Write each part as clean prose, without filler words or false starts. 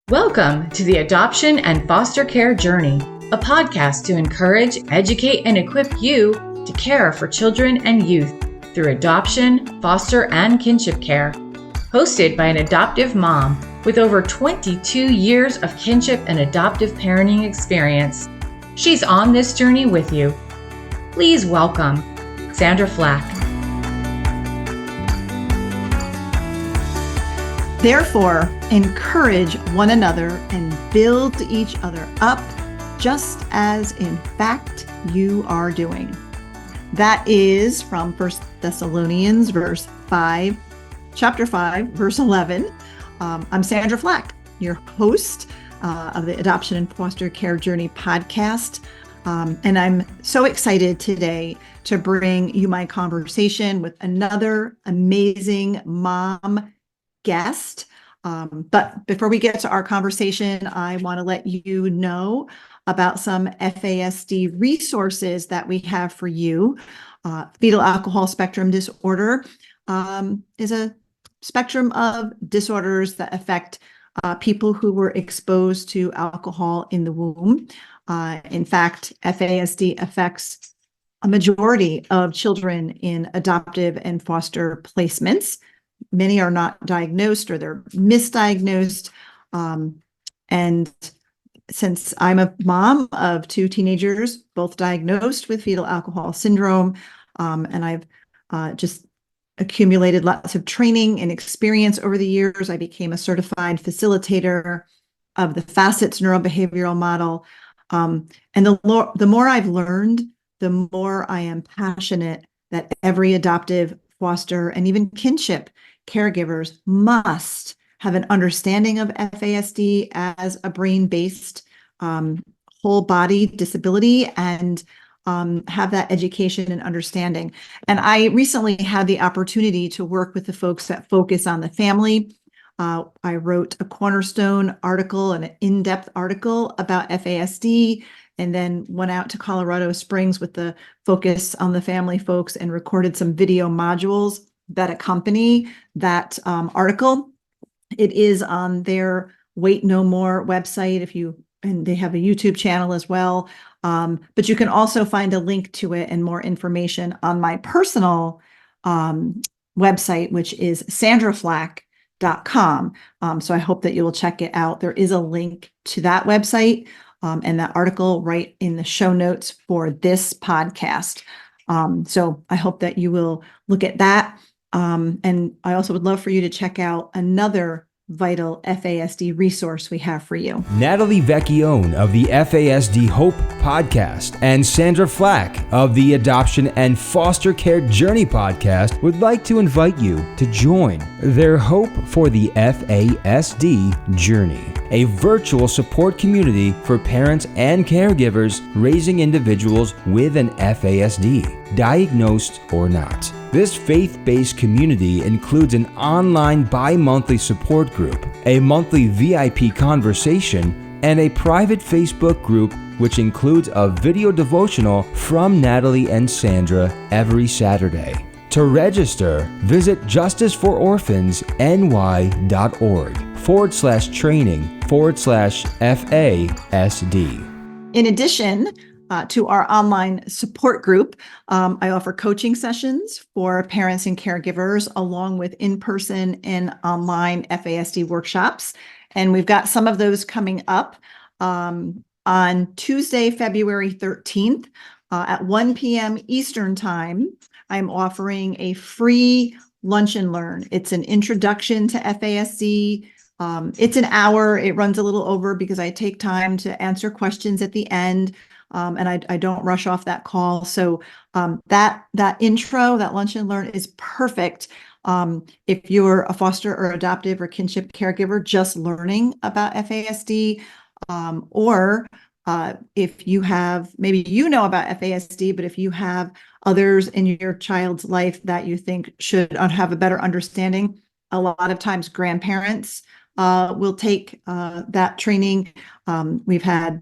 Welcome to the Adoption and Foster Care Journey, a podcast to encourage, educate, and equip you to care for children and youth through adoption, foster, and kinship care. Hosted by an adoptive mom with over 22 years of kinship and adoptive parenting experience. She's on this journey with you. Please welcome Sandra Flach. Therefore, encourage one another and build each other up, just as in fact you are doing. That is from 1 Thessalonians chapter 5, verse 11. I'm Sandra Flach, your host of the Adoption and Foster Care Journey podcast. And I'm so excited today to bring you my conversation with another amazing mom guest. But before we get to our conversation, I want to let you know about some FASD resources that we have for you. Fetal Alcohol Spectrum Disorder is a spectrum of disorders that affect people who were exposed to alcohol in the womb. In fact, FASD affects a majority of children in adoptive and foster placements. Many are not diagnosed or they're misdiagnosed. And since I'm a mom of two teenagers, both diagnosed with fetal alcohol syndrome, and I've just accumulated lots of training and experience over the years, I became a certified facilitator of the FASD neurobehavioral model. And the more I've learned, the more I am passionate that every adoptive, foster, and even kinship caregivers must have an understanding of FASD as a brain-based whole body disability and have that education and understanding. And I recently had the opportunity to work with the folks that focus on the family. I wrote a cornerstone article, an in-depth article about FASD, and then went out to Colorado Springs with the focus on the family folks and recorded some video modules that accompany that article. It is on their Wait No More website and they have a YouTube channel as well. But you can also find a link to it and more information on my personal website, which is sandraflach.com. So I hope that you will check it out. There is a link to that website and that article right in the show notes for this podcast. So I hope that you will look at that. And I also would love for you to check out another vital FASD resource we have for you. Natalie Vecchione of the FASD Hope podcast and Sandra Flach of the Adoption and Foster Care Journey podcast would like to invite you to join their Hope for the FASD Journey, a virtual support community for parents and caregivers raising individuals with an FASD, diagnosed or not. This faith-based community includes an online bi-monthly support group, a monthly VIP conversation, and a private Facebook group which includes a video devotional from Natalie and Sandra every Saturday. To register, visit justicefororphans.org/training/FASD. In addition to our online support group, I offer coaching sessions for parents and caregivers, along with in-person and online FASD workshops. And we've got some of those coming up on Tuesday, February 13th at 1 p.m. Eastern Time. I'm offering a free lunch and learn. It's an introduction to FASD. It's an hour. It runs a little over because I take time to answer questions at the end. And I don't rush off that call. So that intro, that lunch and learn is perfect if you're a foster or adoptive or kinship caregiver just learning about FASD, or if you have, maybe you know about FASD, but if you have others in your child's life that you think should have a better understanding, a lot of times grandparents will take that training. We've had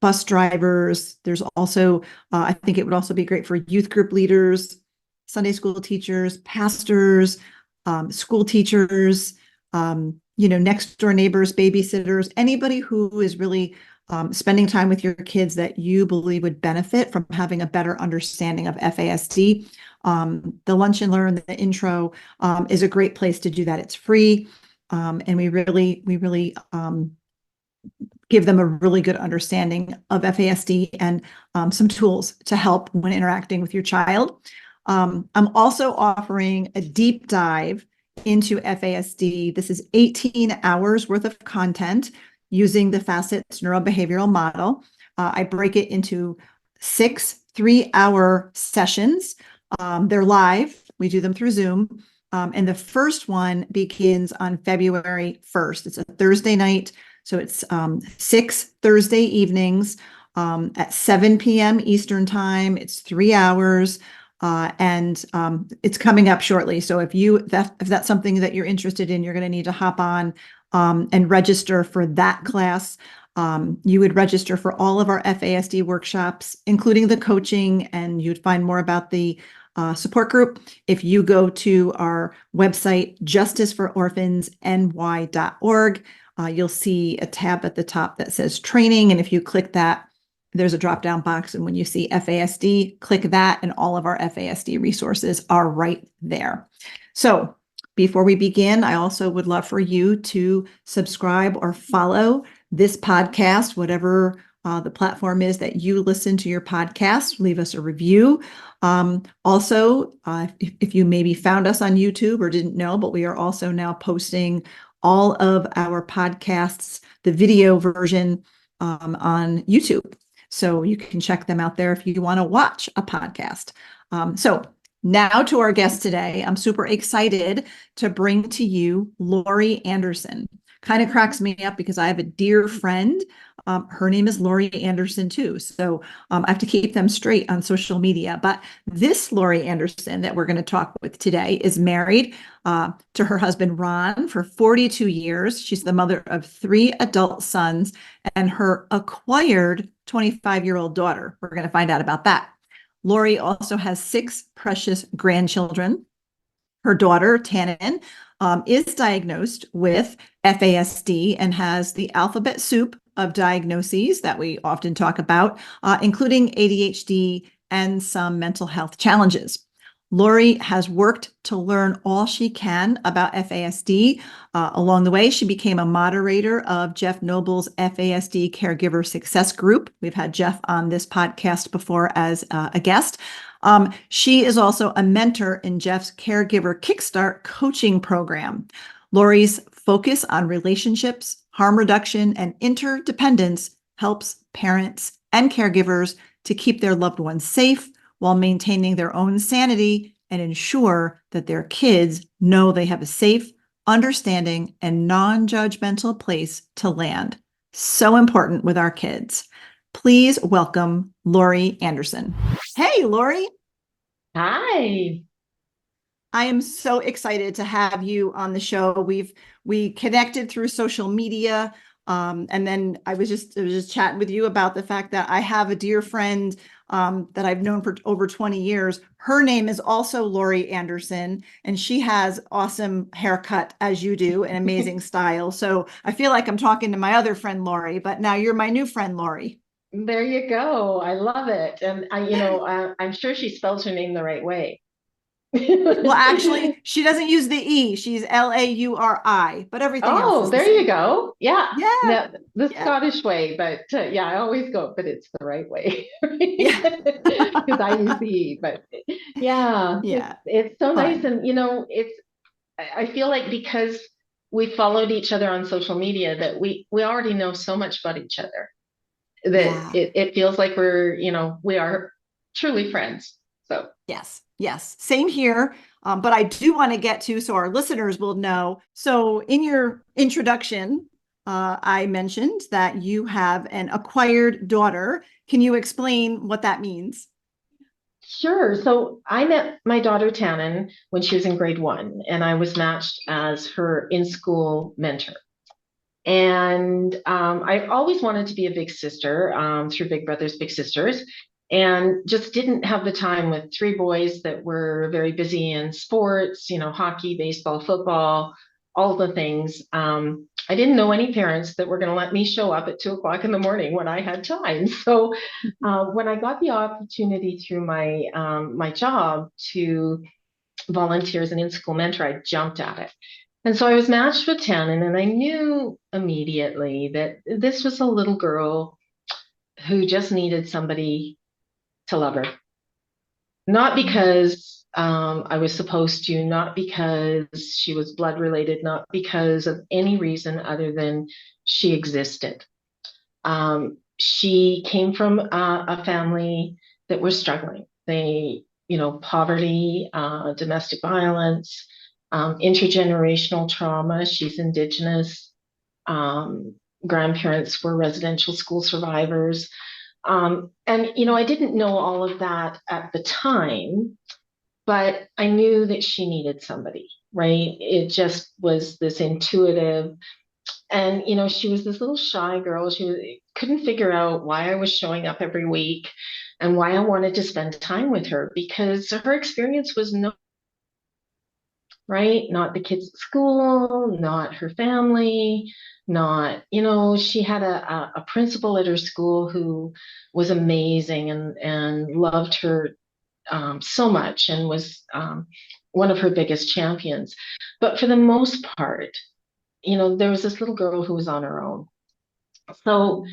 bus drivers. There's also, I think it would also be great for youth group leaders, Sunday school teachers, pastors, school teachers, next door neighbors, babysitters, anybody who is really spending time with your kids that you believe would benefit from having a better understanding of FASD. The Lunch and Learn, the intro, is a great place to do that. It's free. And we really give them a really good understanding of FASD and some tools to help when interacting with your child. I'm also offering a deep dive into FASD. This is 18 hours worth of content using the Facets neurobehavioral model. I break it into 6 3-hour sessions. They're live. We do them through Zoom. And the first one begins on February 1st. It's a Thursday night. So it's 6 Thursday evenings at 7 p.m. Eastern time. It's 3 hours. And it's coming up shortly. So if that's something that you're interested in, you're going to need to hop on and register for that class. You would register for all of our FASD workshops, including the coaching, and you'd find more about the support group if you go to our website, justicefororphansny.org. You'll see a tab at the top that says training. And if you click that, there's a drop-down box. And when you see FASD, click that, and all of our FASD resources are right there. So before we begin, I also would love for you to subscribe or follow this podcast, whatever the platform is that you listen to your podcast. Leave us a review. Also, if you maybe found us on YouTube or didn't know, but we are also now posting all of our podcasts, the video version, on YouTube. So you can check them out there if you want to watch a podcast. So now to our guest today. I'm super excited to bring to you Laurie Anderson. Kind of cracks me up because I have a dear friend. Her name is Laurie Anderson too. So I have to keep them straight on social media. But this Laurie Anderson that we're going to talk with today is married to her husband, Ron, for 42 years. She's the mother of 3 adult sons and her acquired 25-year-old daughter. We're going to find out about that. Laurie also has 6 precious grandchildren. Her daughter, Tannen, is diagnosed with FASD and has the alphabet soup of diagnoses that we often talk about, including ADHD and some mental health challenges. Laurie has worked to learn all she can about FASD. Along the way, she became a moderator of Jeff Noble's FASD Caregiver Success Group. We've had Jeff on this podcast before as a guest. She is also a mentor in Jeff's Caregiver Kickstart coaching program. Laurie's focus on relationships, harm reduction, and interdependence helps parents and caregivers to keep their loved ones safe while maintaining their own sanity and ensure that their kids know they have a safe, understanding, and non-judgmental place to land. So important with our kids. Please welcome Laurie Anderson. Hey, Laurie. Hi. I am so excited to have you on the show. We connected through social media. And then I was just chatting with you about the fact that I have a dear friend that I've known for over 20 years. Her name is also Laurie Anderson, and she has awesome haircut as you do, and amazing style. So I feel like I'm talking to my other friend, Laurie, but now you're my new friend, Laurie. There you go. I love it. And I'm sure she spells her name the right way. Well, actually, she doesn't use the E. She's Lauri, but everything else is the there same. you go. Yeah. Yeah. The Scottish way, but I always go, but it's the right way. Yeah. Because I use the E, but yeah. It's so Fun. nice. And, I feel like because we followed each other on social media that we already know so much about each other that it feels like we are truly friends. So Yes, same here. But I do want to get to, so our listeners will know. So in your introduction, I mentioned that you have an acquired daughter. Can you explain what that means? Sure. So I met my daughter Tannen when she was in grade 1, and I was matched as her in-school mentor. And I always wanted to be a big sister through Big Brothers Big Sisters, and just didn't have the time with 3 boys that were very busy in sports, hockey, baseball, football, all the things. I didn't know any parents that were going to let me show up at 2 o'clock in the morning when I had time. So when I got the opportunity through my job to volunteer as an in-school mentor, I jumped at it. And so I was matched with Tannen, and I knew immediately that this was a little girl who just needed somebody to love her. Not because I was supposed to, not because she was blood related, not because of any reason other than she existed. She came from a family that was struggling. They, poverty, domestic violence, intergenerational trauma. She's Indigenous. Grandparents were residential school survivors. And, I didn't know all of that at the time, but I knew that she needed somebody, right? It just was this intuitive. And, she was this little shy girl. Couldn't figure out why I was showing up every week and why I wanted to spend time with her, because her experience was no, right? Not the kids at school, not her family, not, she had a principal at her school who was amazing and loved her so much and was one of her biggest champions. But for the most part, there was this little girl who was on her own. So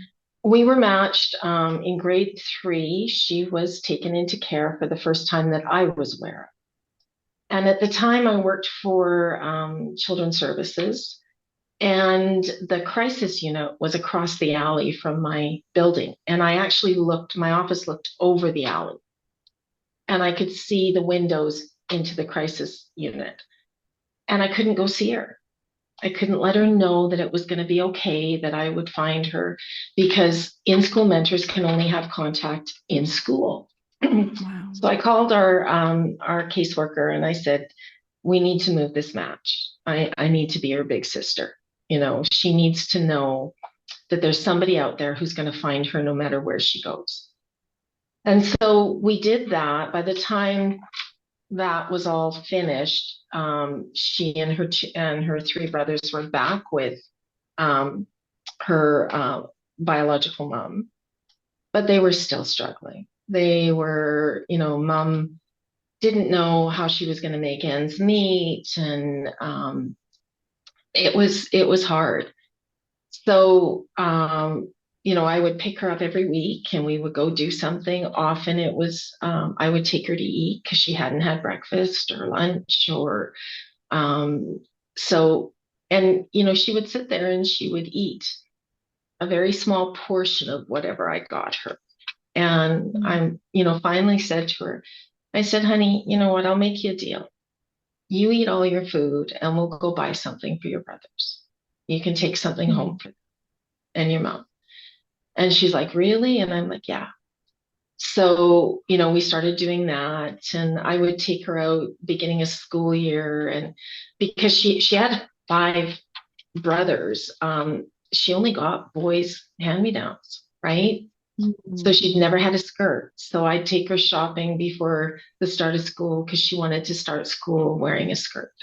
we were matched in grade 3. She was taken into care for the first time that I was aware of. And at the time, I worked for Children's Services, and the crisis unit was across the alley from my building. And I actually my office looked over the alley, and I could see the windows into the crisis unit. And I couldn't go see her. I couldn't let her know that it was going to be okay, that I would find her, because in-school mentors can only have contact in school. Wow. So I called our caseworker and I said, we need to move this match. I need to be her big sister. She needs to know that there's somebody out there who's going to find her no matter where she goes. And so we did that. By the time that was all finished, she and her 3 brothers were back with her biological mom, but they were still struggling. They were, mom didn't know how she was going to make ends meet, and it was hard. So I would pick her up every week and we would go do something. Often it was I would take her to eat because she hadn't had breakfast or lunch, or she would sit there and she would eat a very small portion of whatever I got her. And I'm, finally said to her, I said, honey, you know what? I'll make you a deal. You eat all your food and we'll go buy something for your brothers. You can take something home for them and your mom. And she's like, really? And I'm like, yeah. So, we started doing that, and I would take her out beginning of school year. And because she had 5 brothers, she only got boys hand-me-downs, right? Mm-hmm. So she'd never had a skirt. So I'd take her shopping before the start of school because she wanted to start school wearing a skirt.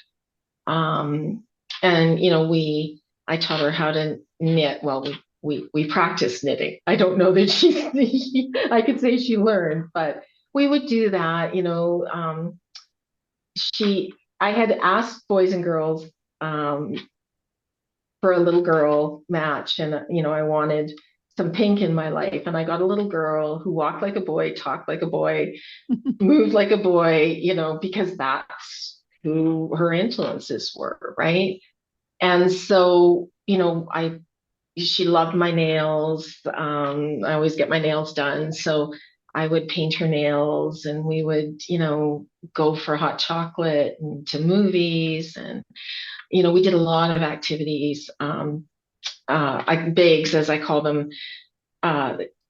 I taught her how to knit. Well, we practiced knitting. I don't know that I could say she learned, but we would do that. I had asked boys and girls for a little girl match, and I wanted some pink in my life, and I got a little girl who walked like a boy, talked like a boy, moved like a boy, because that's who her influences were, right? And so, she loved my nails. I always get my nails done. So I would paint her nails, and we would, go for hot chocolate and to movies. And, we did a lot of activities. Bigs, as I call them,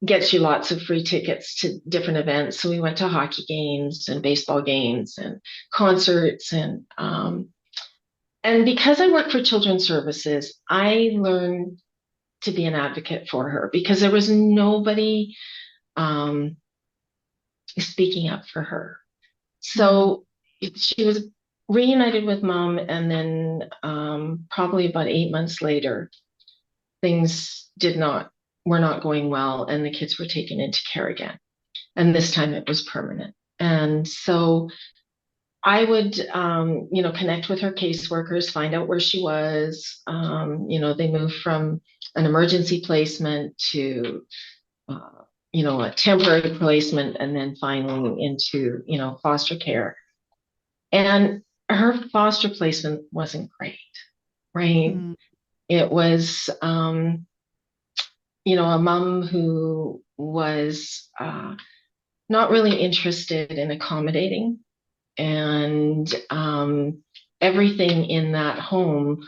gets you lots of free tickets to different events. So we went to hockey games and baseball games and concerts. And because I worked for Children's Services, I learned to be an advocate for her, because there was nobody speaking up for her. So she was reunited with mom, and then probably about 8 months later, things were not going well, and the kids were taken into care again. And this time it was permanent. And so I would, connect with her caseworkers, find out where she was. They moved from an emergency placement to, a temporary placement, and then finally into, foster care. And her foster placement wasn't great, right? Mm. It was, a mom who was not really interested in accommodating, and everything in that home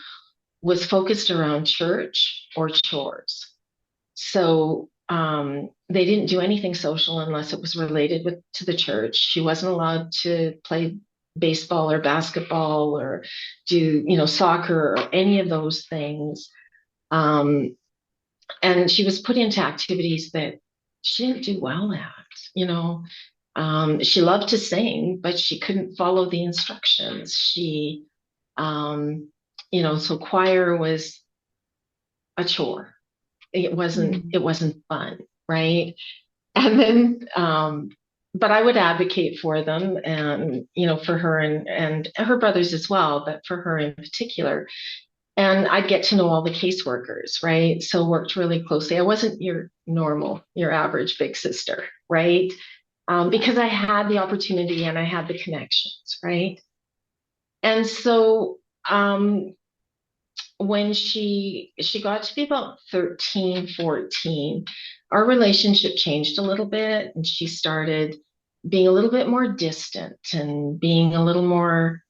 was focused around church or chores. So they didn't do anything social unless it was related to the church. She wasn't allowed to play baseball or basketball or do, soccer or any of those things. And she was put into activities that she didn't do well at, you know. She loved to sing, but she couldn't follow the instructions. So choir was a chore. It wasn't fun, right? And then, but I would advocate for them, and, for her and her brothers as well, but for her in particular. And I'd get to know all the caseworkers, right? So worked really closely. I wasn't your average big sister, right? Because I had the opportunity and I had the connections, right? And so when she got to be about 13, 14, our relationship changed a little bit, and she started being a little bit more distant and being a little more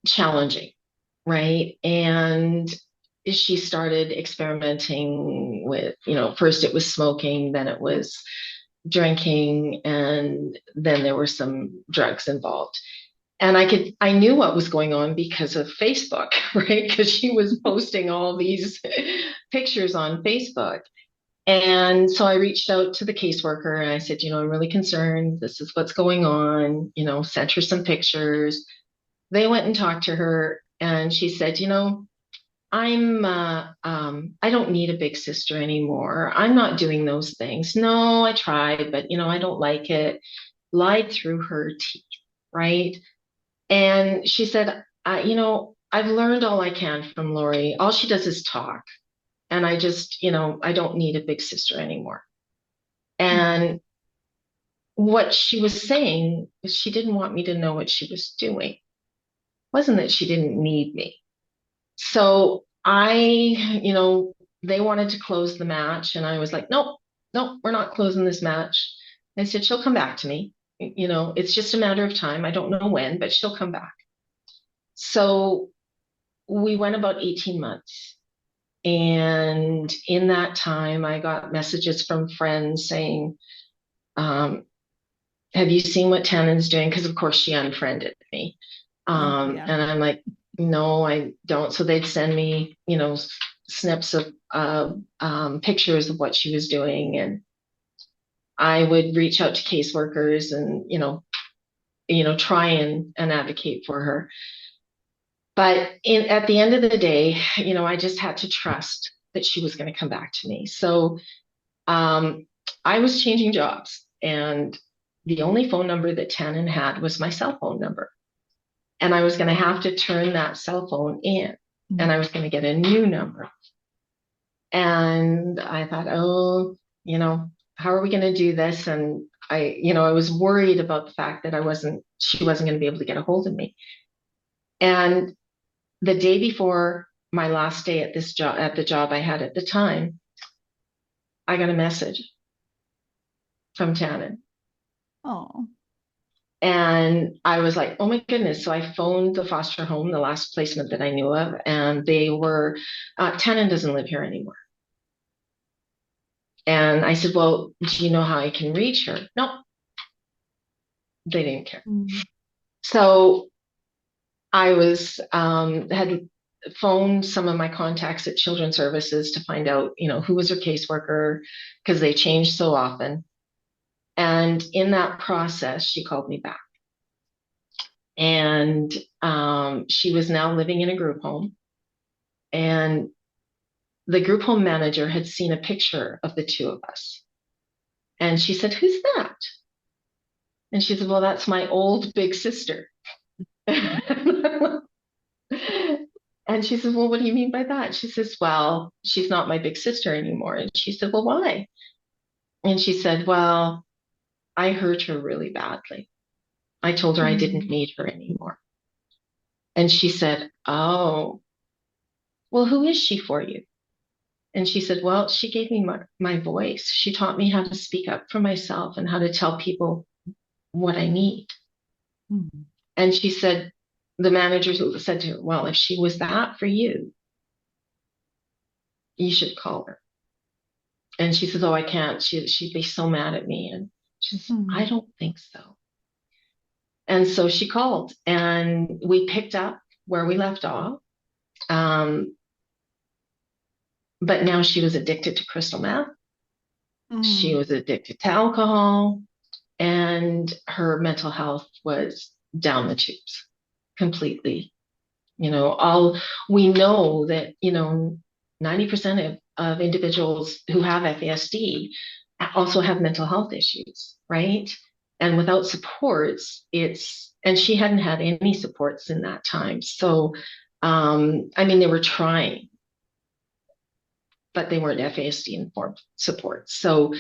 challenging, right? And she started experimenting with, first it was smoking, then it was drinking, and then there were some drugs involved. And I knew what was going on because of Facebook, right? Because she was posting all these pictures on Facebook. And so I reached out to the caseworker and I said, I'm really concerned. This is what's going on, sent her some pictures. They went and talked to her, and she said, I don't need a big sister anymore. I'm not doing those things. No, I tried, but I don't like it. Lied through her teeth, right? And she said, I've learned all I can from Laurie. All she does is talk. And I just, I don't need a big sister anymore. And what she was saying is she didn't want me to know what she was doing. It wasn't that she didn't need me. So they wanted to close the match, and I was like, nope, we're not closing this match. I said, she'll come back to me. It's just a matter of time. I don't know when, but she'll come back. So we went about 18 months. And in that time, I got messages from friends saying, have you seen what Tannen's doing? Because, of course, she unfriended me. And I'm like, no, I don't. So they'd send me, snips of pictures of what she was doing. And I would reach out to caseworkers and, try and advocate for her. But at the end of the day, I just had to trust that she was going to come back to me. So I was changing jobs, and the only phone number that Tannen had was my cell phone number. And I was going to have to turn that cell phone in, and I was going to get a new number. And I thought, how are we going to do this? And I was worried about the fact that she wasn't going to be able to get a hold of me. And the day before my last day at the job I had at the time, I got a message from Tannen. Oh. And I was like, oh my goodness. So I phoned the foster home, the last placement that I knew of, and they were, Tannen doesn't live here anymore. And I said, well, do you know how I can reach her? No, they didn't care. So I had phoned some of my contacts at Children's Services to find out, who was her caseworker, because they changed so often. And in that process, she called me back. And she was now living in a group home. And the group home manager had seen a picture of the two of us. And she said, "Who's that?" And she said, "Well, that's my old big sister." And she says, "Well, what do you mean by that?" She says, "Well, she's not my big sister anymore." And she said, "Well, why?" And she said, "Well, I hurt her really badly. I told her I didn't need her anymore." And she said, "Oh, well, who is she for you?" And she said, "Well, she gave me my voice. She taught me how to speak up for myself and how to tell people what I need." Mm. And she said, the manager said to her, "Well, if she was that for you, you should call her." And she says, "Oh, I can't. She'd be so mad at me." And she says, "I don't think so." And so she called, and we picked up where we left off. But now she was addicted to crystal meth. She was addicted to alcohol, and her mental health was down the tubes completely. All we know that, 90% of individuals who have FASD also have mental health issues, right? And without supports, and she hadn't had any supports in that time. So, they were trying, but they weren't FASD informed support. So,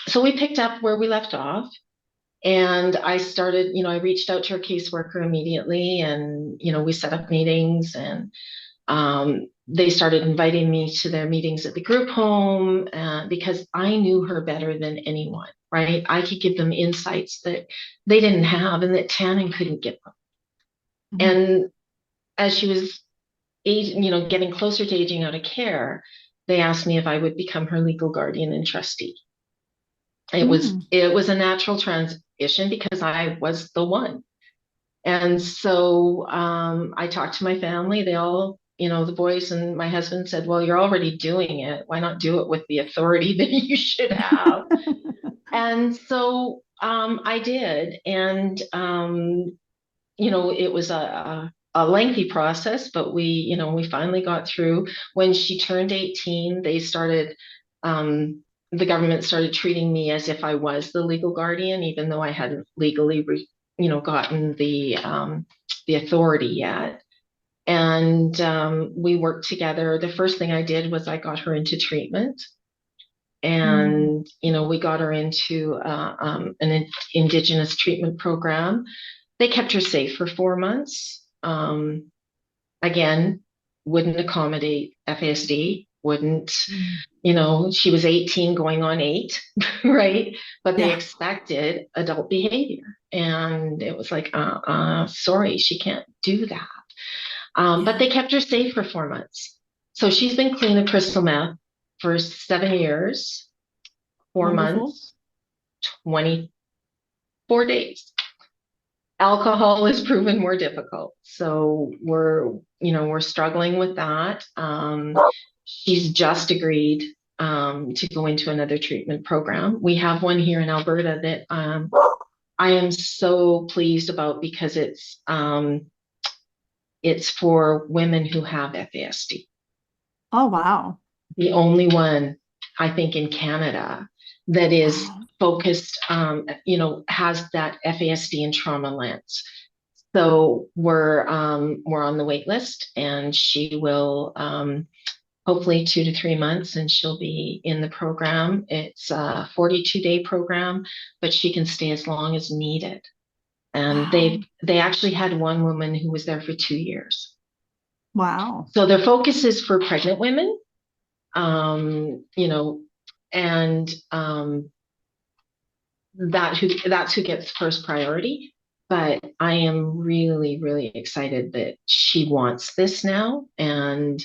so we picked up where we left off. And I started, I reached out to her caseworker immediately, and, we set up meetings, and they started inviting me to their meetings at the group home because I knew her better than anyone, right? I could give them insights that they didn't have and that Tannen couldn't give them. And as she was getting closer to aging out of care, they asked me if I would become her legal guardian and trustee. It was a natural transition because I was the one. And so I talked to my family. They all, the boys and my husband said, "Well, you're already doing it. Why not do it with the authority that you should have?" And so I did. And, it was a lengthy process, but we finally got through. When she turned 18, the government started treating me as if I was the legal guardian, even though I hadn't legally gotten the authority yet. And we worked together. The first thing I did was I got her into treatment. And, we got her into an Indigenous treatment program. They kept her safe for 4 months. Again, wouldn't accommodate FASD, wouldn't, she was 18 going on 8, right? But they expected adult behavior. And it was like, sorry, she can't do that. But they kept her safe for 4 months. So she's been clean of crystal meth for 7 years, 4 months, 24 days. Alcohol has proven more difficult. So we're struggling with that. She's just agreed to go into another treatment program. We have one here in Alberta that I am so pleased about because it's for women who have FASD. Oh, wow. The only one, I think, in Canada that is focused, has that FASD and trauma lens. So we're on the wait list, and she will hopefully 2 to 3 months, and she'll be in the program. It's a 42-day program, but she can stay as long as needed. And they actually had one woman who was there for 2 years. Wow. So their focus is for pregnant women, and that's who gets first priority. But I am really, really excited that she wants this now, and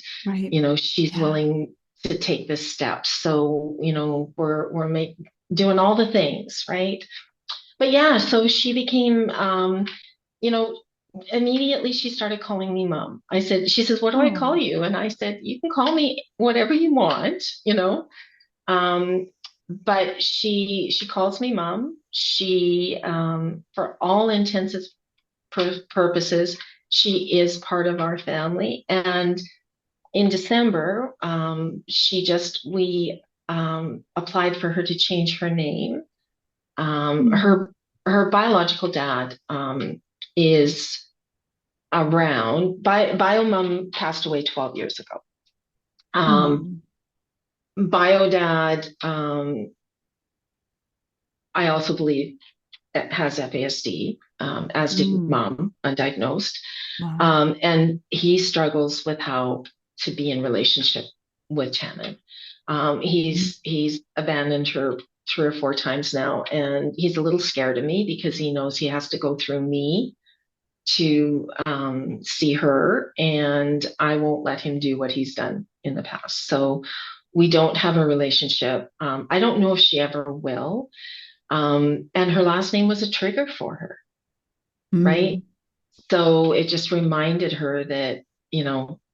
she's willing to take this step. So we're doing all the things, right? But so she became, immediately she started calling me mom. She says, "What do I call you?" And I said, "You can call me whatever you want, But she calls me mom. She, for all intents purposes, she is part of our family. And in December, we applied for her to change her name. Her biological dad is around. Bio mom passed away 12 years ago. Bio dad, I also believe, has FASD, as did mom, undiagnosed. Wow. And he struggles with how to be in relationship with Shannon. He's abandoned her 3 or 4 times now, and he's a little scared of me because he knows he has to go through me to see her, and I won't let him do what he's done in the past. So we don't have a relationship. I don't know if she ever will. And her last name was a trigger for her, right? So it just reminded her that,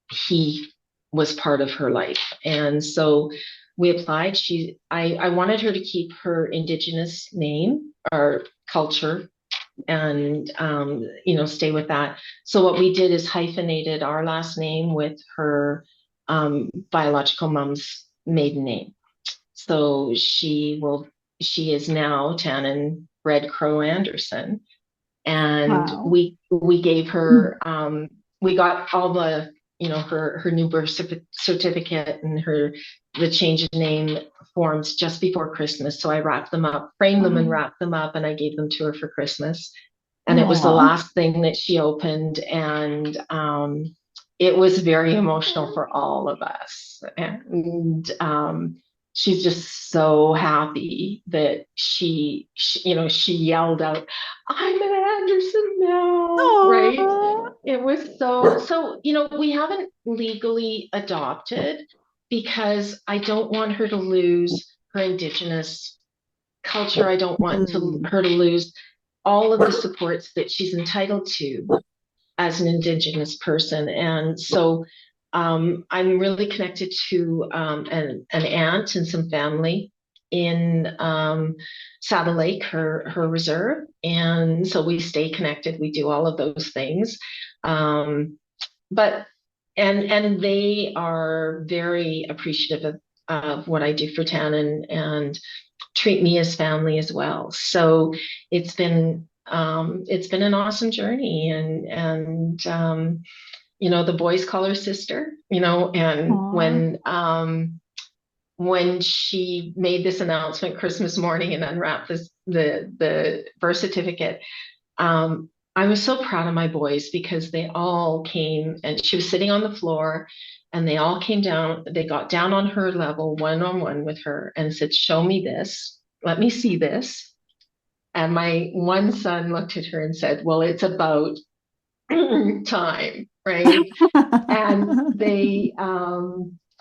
he was part of her life. And so we applied. I wanted her to keep her Indigenous name or culture and, stay with that. So what we did is hyphenated our last name with her biological mom's maiden name. So she is now Tannen Red Crow Anderson. And Wow. we gave her, we got all the, her new birth certificate and the change of name forms just before Christmas. So I wrapped them up, framed them and wrapped them up, and I gave them to her for Christmas. And it was the last thing that she opened. And it was very emotional for all of us. And she's just so happy that she yelled out, "I'm an Anderson now," right? It was so, we haven't legally adopted because I don't want her to lose her Indigenous culture. I don't want her to lose all of the supports that she's entitled to as an Indigenous person. And so I'm really connected to an aunt and some family in Saddle Lake, her reserve. And so we stay connected. We do all of those things. But they are very appreciative of what I do for Tannen and treat me as family as well. So it's been an awesome journey, and the boys call her sister, and when she made this announcement Christmas morning and unwrapped the birth certificate, I was so proud of my boys because they all came, and she was sitting on the floor, and they all came down. They got down on her level, one-on-one with her, and said, "Show me this. Let me see this." And my one son looked at her and said, "Well, it's about time," right? And they,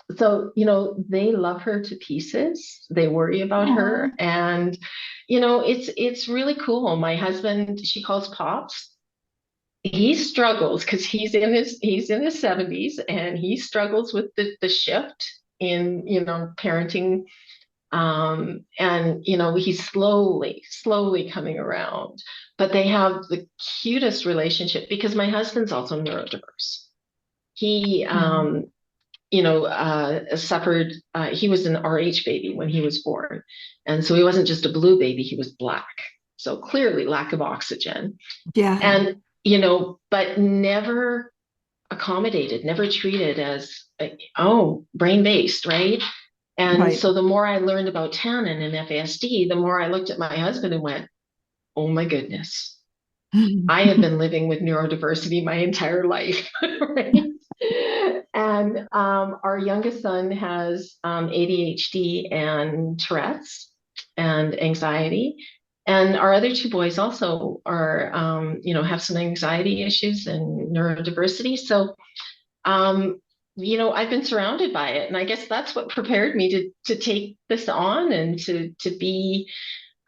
they love her to pieces. They worry about her. And, it's really cool. My husband, she calls Pops. He struggles because he's in his 70s, and he struggles with the shift in, parenting. And he's slowly coming around, but they have the cutest relationship because my husband's also neurodiverse. He suffered, he was an RH baby when he was born, and so he wasn't just a blue baby, he was black, so clearly lack of oxygen. And but never accommodated, never treated as brain-based, right? And so the more I learned about Tannen and FASD, the more I looked at my husband and went, "Oh my goodness, I have been living with neurodiversity my entire life," right? And our youngest son has ADHD and Tourette's and anxiety. And our other 2 boys also are, have some anxiety issues and neurodiversity. So, I've been surrounded by it. And I guess that's what prepared me to take this on and to be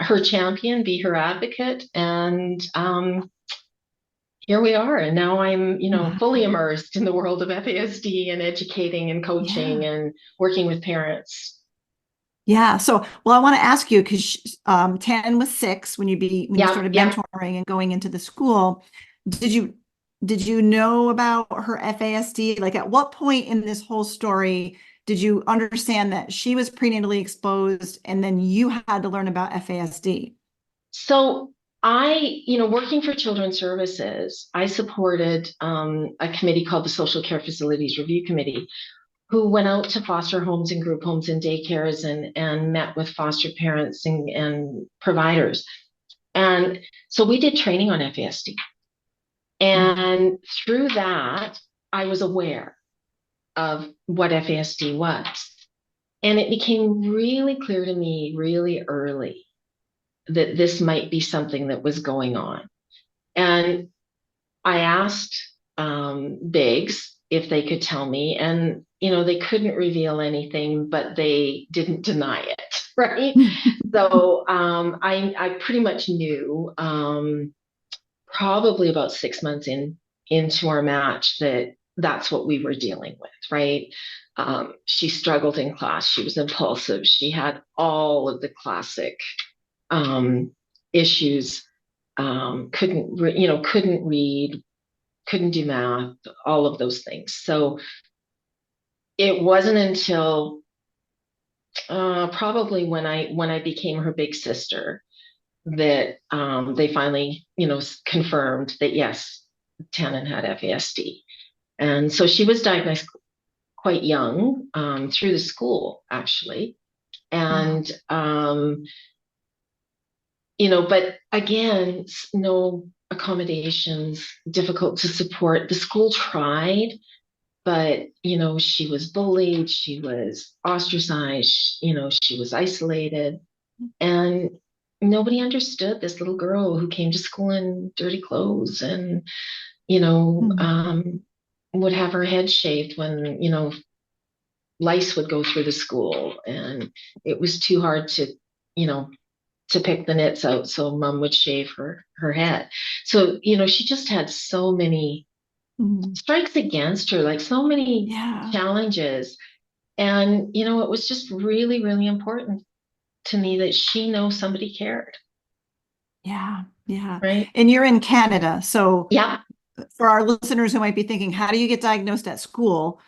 her champion, be her advocate. And here we are. And now I'm, fully immersed in the world of FASD and educating and coaching and working with parents. Yeah. So, well, I want to ask you, because Tannen was 6 when you started mentoring and going into the school. Did you know about her FASD? Like, at what point in this whole story did you understand that she was prenatally exposed and then you had to learn about FASD? So working for Children's Services, I supported a committee called the Social Care Facilities Review Committee, who went out to foster homes and group homes and daycares and met with foster parents and providers. And so we did training on FASD. And through that, I was aware of what FASD was. And it became really clear to me really early that this might be something that was going on. And I asked Biggs if they could tell me, and they couldn't reveal anything, but they didn't deny it, right? So I pretty much knew probably about 6 months into our match that that's what we were dealing with, right? She struggled in class. She was impulsive. She had all of the classic issues. Couldn't read, couldn't do math, all of those things. So it wasn't until probably when I became her big sister that they finally, confirmed that yes, Tannen had FASD. And so she was diagnosed quite young, through the school, actually. And, but again, no accommodations, difficult to support. The school tried, but, she was bullied, she was ostracized, she was isolated. And nobody understood this little girl who came to school in dirty clothes and, would have her head shaved when, lice would go through the school. And it was too hard to pick the nits out. So mom would shave her head. So, she just had so many strikes against her, like so many challenges. And, it was just really, really important to me that she know somebody cared. Yeah. Yeah. Right. And you're in Canada. So yeah, for our listeners who might be thinking, how do you get diagnosed at school?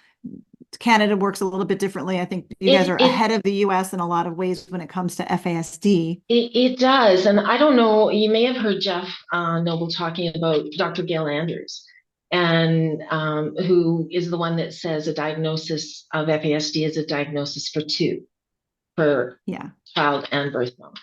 Canada works a little bit differently. I think you guys are ahead of the US in a lot of ways when it comes to FASD. It does. And I don't know, you may have heard Jeff Noble talking about Dr. Gail Anders, and who is the one that says a diagnosis of FASD is a diagnosis for two, for child and birth mom.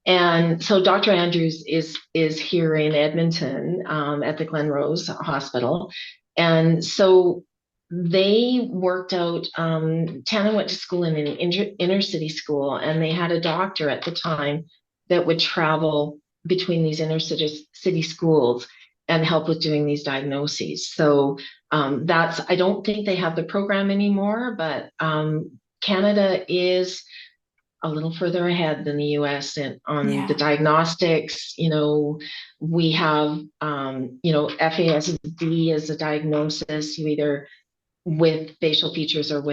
And so Dr. Andrews is here in Edmonton at the Glen Rose Hospital. And so they worked out, Tannen went to school in an inner city school, and they had a doctor at the time that would travel between these inner city schools and help with doing these diagnoses. So I don't think they have the program anymore, but Canada is a little further ahead than the US on the diagnostics. We have, FASD as a diagnosis, you either with facial features or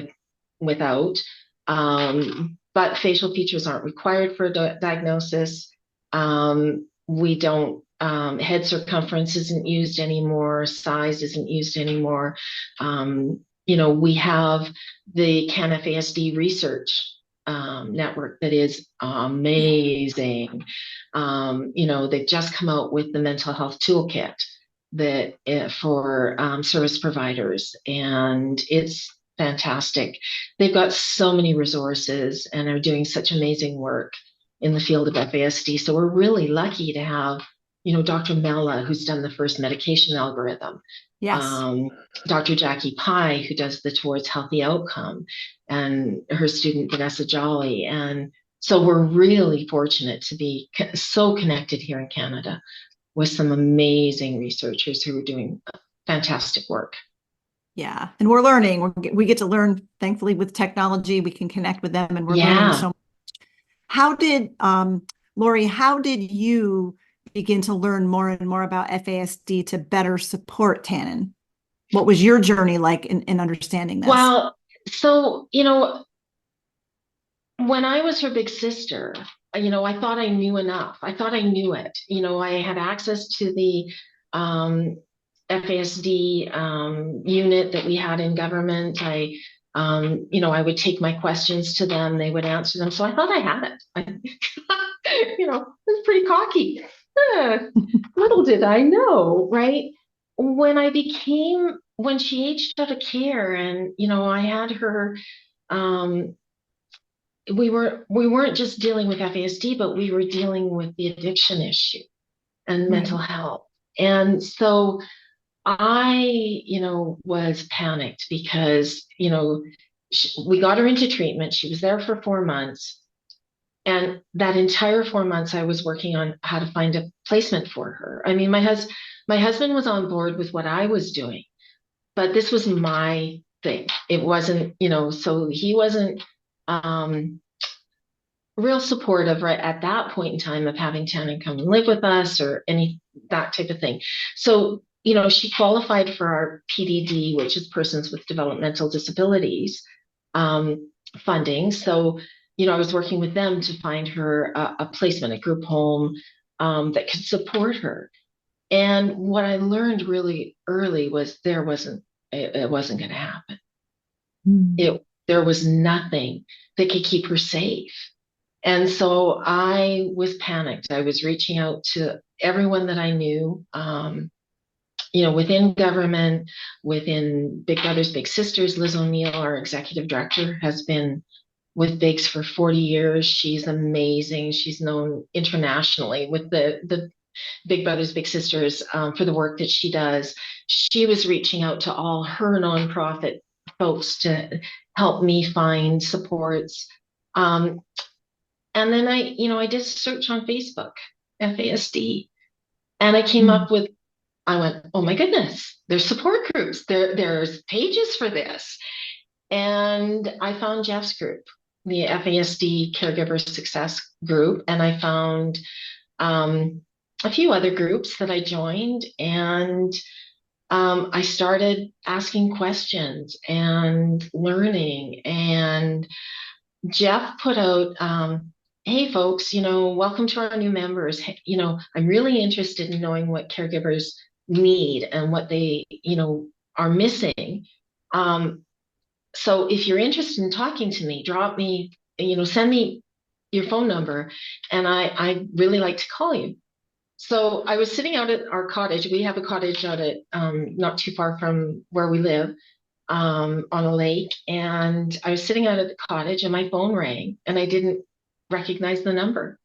without. But facial features aren't required for a diagnosis. We don't, head circumference isn't used anymore, size isn't used anymore. We have the CanFASD research network that is amazing. They've just come out with the mental health toolkit that for service providers, and it's fantastic. They've got so many resources and are doing such amazing work in the field of FASD. So we're really lucky to have, Dr. Mella, who's done the first medication algorithm. Dr. Jackie Pye, who does the Towards Healthy Outcome, and her student Vanessa Jolly. And so we're really fortunate to be so connected here in Canada with some amazing researchers who are doing fantastic work. Yeah. And we're learning. We get to learn, thankfully, with technology. We can connect with them, and we're learning so much. How did, Laurie, how did you begin to learn more and more about FASD to better support Tannen? What was your journey like in understanding this? Well, so, when I was her big sister, I thought I knew enough. I thought I knew it. I had access to the FASD unit that we had in government. I would take my questions to them. They would answer them. So I thought I had it. I was pretty cocky. Little did I know, right? When she aged out of care and, I had her, we weren't just dealing with FASD, but we were dealing with the addiction issue and mental health. And so I, was panicked because, we got her into treatment. She was there for 4 months. And that entire 4 months, I was working on how to find a placement for her. I mean, my husband was on board with what I was doing, but this was my thing. It wasn't, so he wasn't real supportive right at that point in time of having Tannen come and live with us or any that type of thing. So, she qualified for our PDD, which is Persons with Developmental Disabilities funding. So, I was working with them to find her a placement, a group home that could support her. And what I learned really early was it wasn't going to happen. There was nothing that could keep her safe. And so I was panicked. I was reaching out to everyone that I knew, within government, within Big Brothers Big Sisters. Liz O'Neill, our executive director, has been with Bigs for 40 years. She's amazing. She's known internationally with the Big Brothers Big Sisters for the work that she does. She was reaching out to all her nonprofit folks to help me find supports. And then I did a search on Facebook, FASD, and I came up with, I went, oh my goodness, there's support groups. There's pages for this. And I found Jeff's group, the FASD Caregiver Success Group. And I found a few other groups that I joined. And I started asking questions and learning. And Jeff put out, hey folks, welcome to our new members. I'm really interested in knowing what caregivers need and what they, are missing. So if you're interested in talking to me, drop me, send me your phone number, and I'd really like to call you. So I was sitting out at our cottage. We have a cottage out at not too far from where we live, on a lake, and I was sitting out at the cottage and my phone rang and I didn't recognize the number.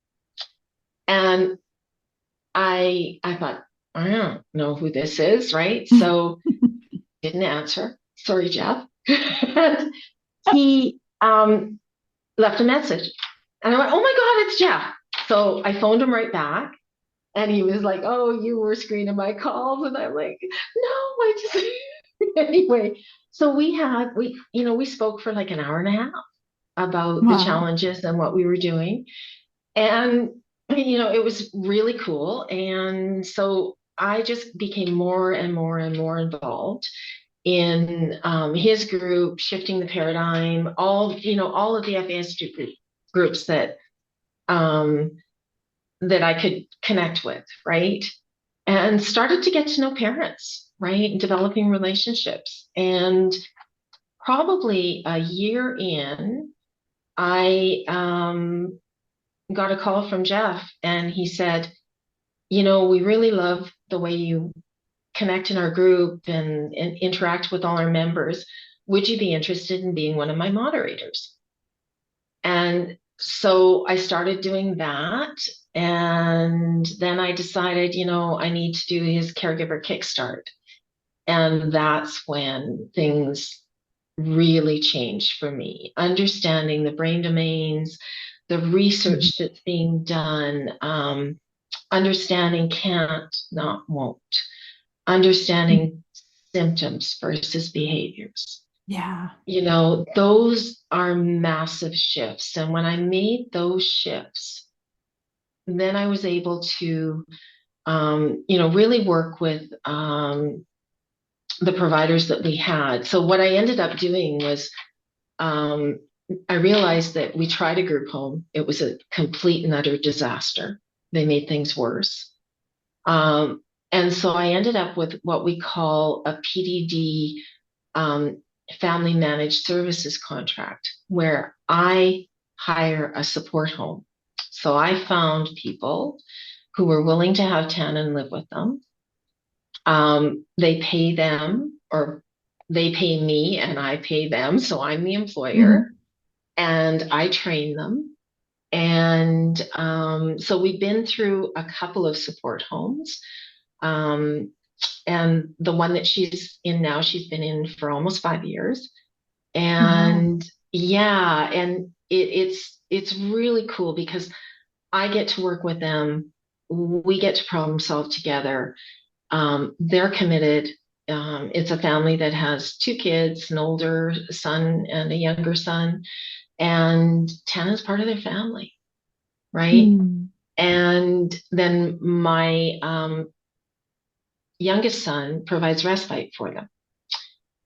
And I thought, I don't know who this is, right? So didn't answer. Sorry, Jeff. He left a message and I went, oh my God, it's Jeff. So I phoned him right back and he was like, oh, you were screening my calls. And I'm like, no, I just anyway. So we spoke for like an hour and a half about the challenges and what we were doing. And, it was really cool. And so I just became more and more and more involved in his group, shifting the paradigm, all of the FASD groups that I could connect with, right? And started to get to know parents, right? And developing relationships. And probably a year in, I got a call from Jeff and he said, we really love the way you connect in our group and interact with all our members. Would you be interested in being one of my moderators? And so I started doing that. And then I decided, I need to do his caregiver kickstart. And that's when things really changed for me. Understanding the brain domains, the research that's being done, understanding can't, not won't, understanding symptoms versus behaviors. Yeah. Those are massive shifts. And when I made those shifts, then I was able to, really work with the providers that we had. So what I ended up doing was, I realized that we tried a group home. It was a complete and utter disaster. They made things worse. And so I ended up with what we call a PDD, family managed services contract, where I hire a support home. So I found people who were willing to have Tannen live with them. They pay them, or they pay me and I pay them. So I'm the employer, Mhm. and I train them. And so we've been through a couple of support homes. Um, and the one that she's in now, she's been in for almost 5 years. Wow. And yeah, and it's really cool because I get to work with them. We get to problem solve together. They're committed. It's a family that has two kids, an older son and a younger son, and Tana's part of their family, right? Mm. And then my youngest son provides respite for them.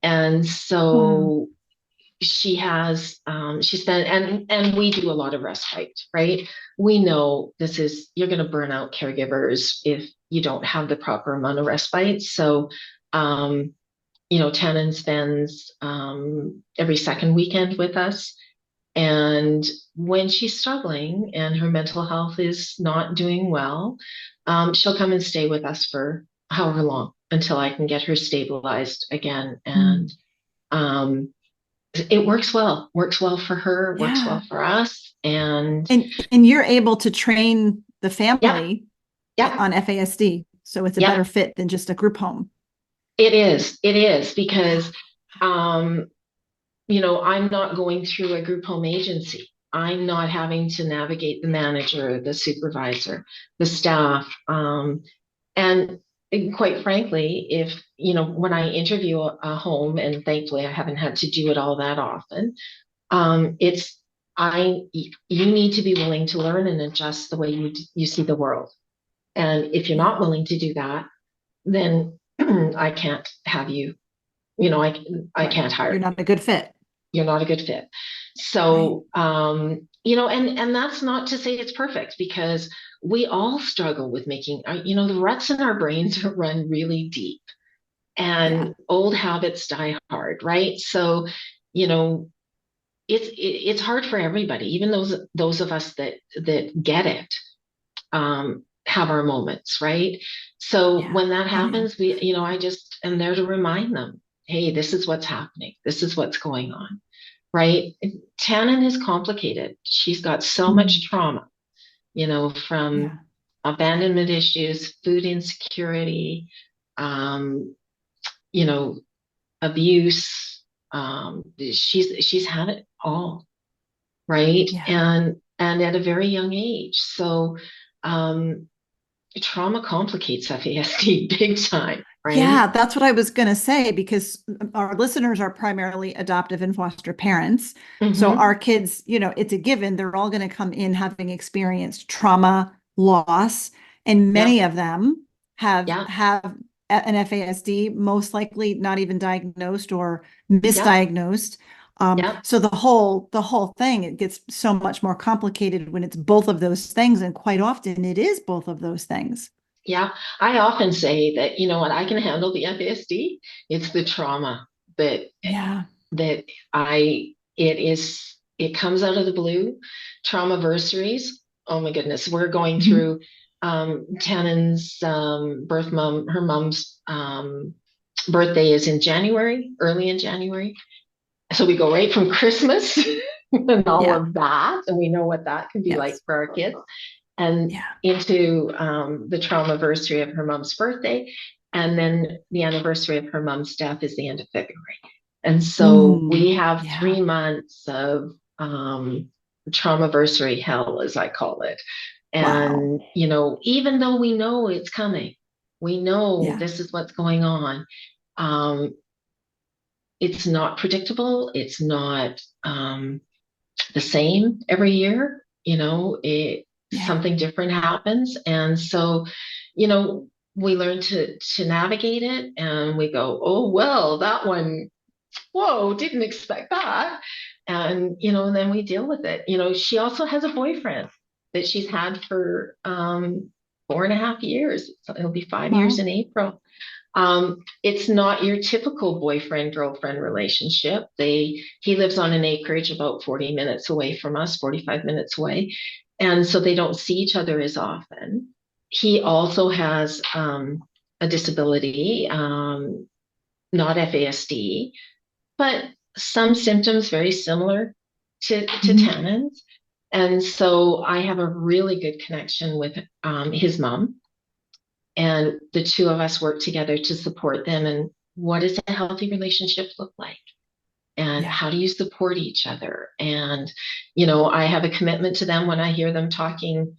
And Wow. so she spent, and we do a lot of respite, right? We know you're going to burn out caregivers if you don't have the proper amount of respite. So, Tannen spends every second weekend with us. And when she's struggling and her mental health is not doing well, she'll come and stay with us for however long until I can get her stabilized again. And Mm. um, it works well for her, works well Yeah. for us. And And you're able to train the yep, family yep, on FASD, so it's a better yep, fit than just a group home. it is. It is Yeah. because, um, I'm not going through a group home agency. I'm not having to navigate the manager, the supervisor, the staff. And quite frankly, when I interview a home, and thankfully I haven't had to do it all that often, it's you need to be willing to learn and adjust the way you see the world. And if you're Yeah. not willing to do that, then I can't have you. I Right. can't hire You're you. not a good fit. You're not a good fit. Right. So, and that's not to say it's perfect, because we all struggle with making, the ruts in our brains run really deep, Yeah. and old habits die hard, right? So, you know, it's hard for everybody, even those of us that get it, have our moments, right? So Yeah. when that Oh yeah. happens, I just am there to remind them, hey, this is what's happening. This is what's going on, right? Tannen is complicated. She's got so much Mm. trauma, Yeah. from abandonment issues, food insecurity, um, you know, abuse. She's had it all, right? Yeah. And at a very young age. So um, trauma complicates FASD big time, right? Yeah, that's what I was going to say because our listeners are primarily adoptive and foster parents. So Mm-hmm. our kids, it's a given, they're all going to come in having experienced trauma, loss, and Yeah, many of them yeah, have an FASD, most likely not even diagnosed or yeah, misdiagnosed. yeah. So the whole thing, it gets so much more complicated when it's both of those things, and quite often it is both of those things. Yeah, I often say that, what, I can handle the FASD. It's the trauma that Yeah. that it comes out of the blue. Traumaversaries. Oh my goodness, we're going Mhm. through Tannen's her mom's birthday is in January, early in January. So we go right from Christmas and all Yeah. of that, and we know what that can be like Yes. for our kids, and Yeah. into the traumaversary of her mom's birthday. And then the anniversary of her mom's death is the end of February. And so Mm, we have yeah. 3 months of traumaversary hell, as I call it. Wow. And, even though we know it's coming, we know Yeah. this is what's going on. Um, it's not predictable. It's not the same every year. Yeah. Something different happens, and so, you know, we learn to navigate it, and we go, oh well, that one, whoa, didn't expect that, and and then we deal with it. She also has a boyfriend that she's had for 4.5 years. So it'll be 5 years Wow. in April. It's not your typical boyfriend-girlfriend relationship. He lives on an acreage about 40 minutes away from us, 45 minutes away. And so they don't see each other as often. He also has a disability, not FASD, but some symptoms very similar to Mhm. Tannen's. And so I have a really good connection with his mom. And the two of us work together to support them. And what does a healthy relationship look like? And Yeah. how do you support each other? And, I have a commitment to them when I hear them talking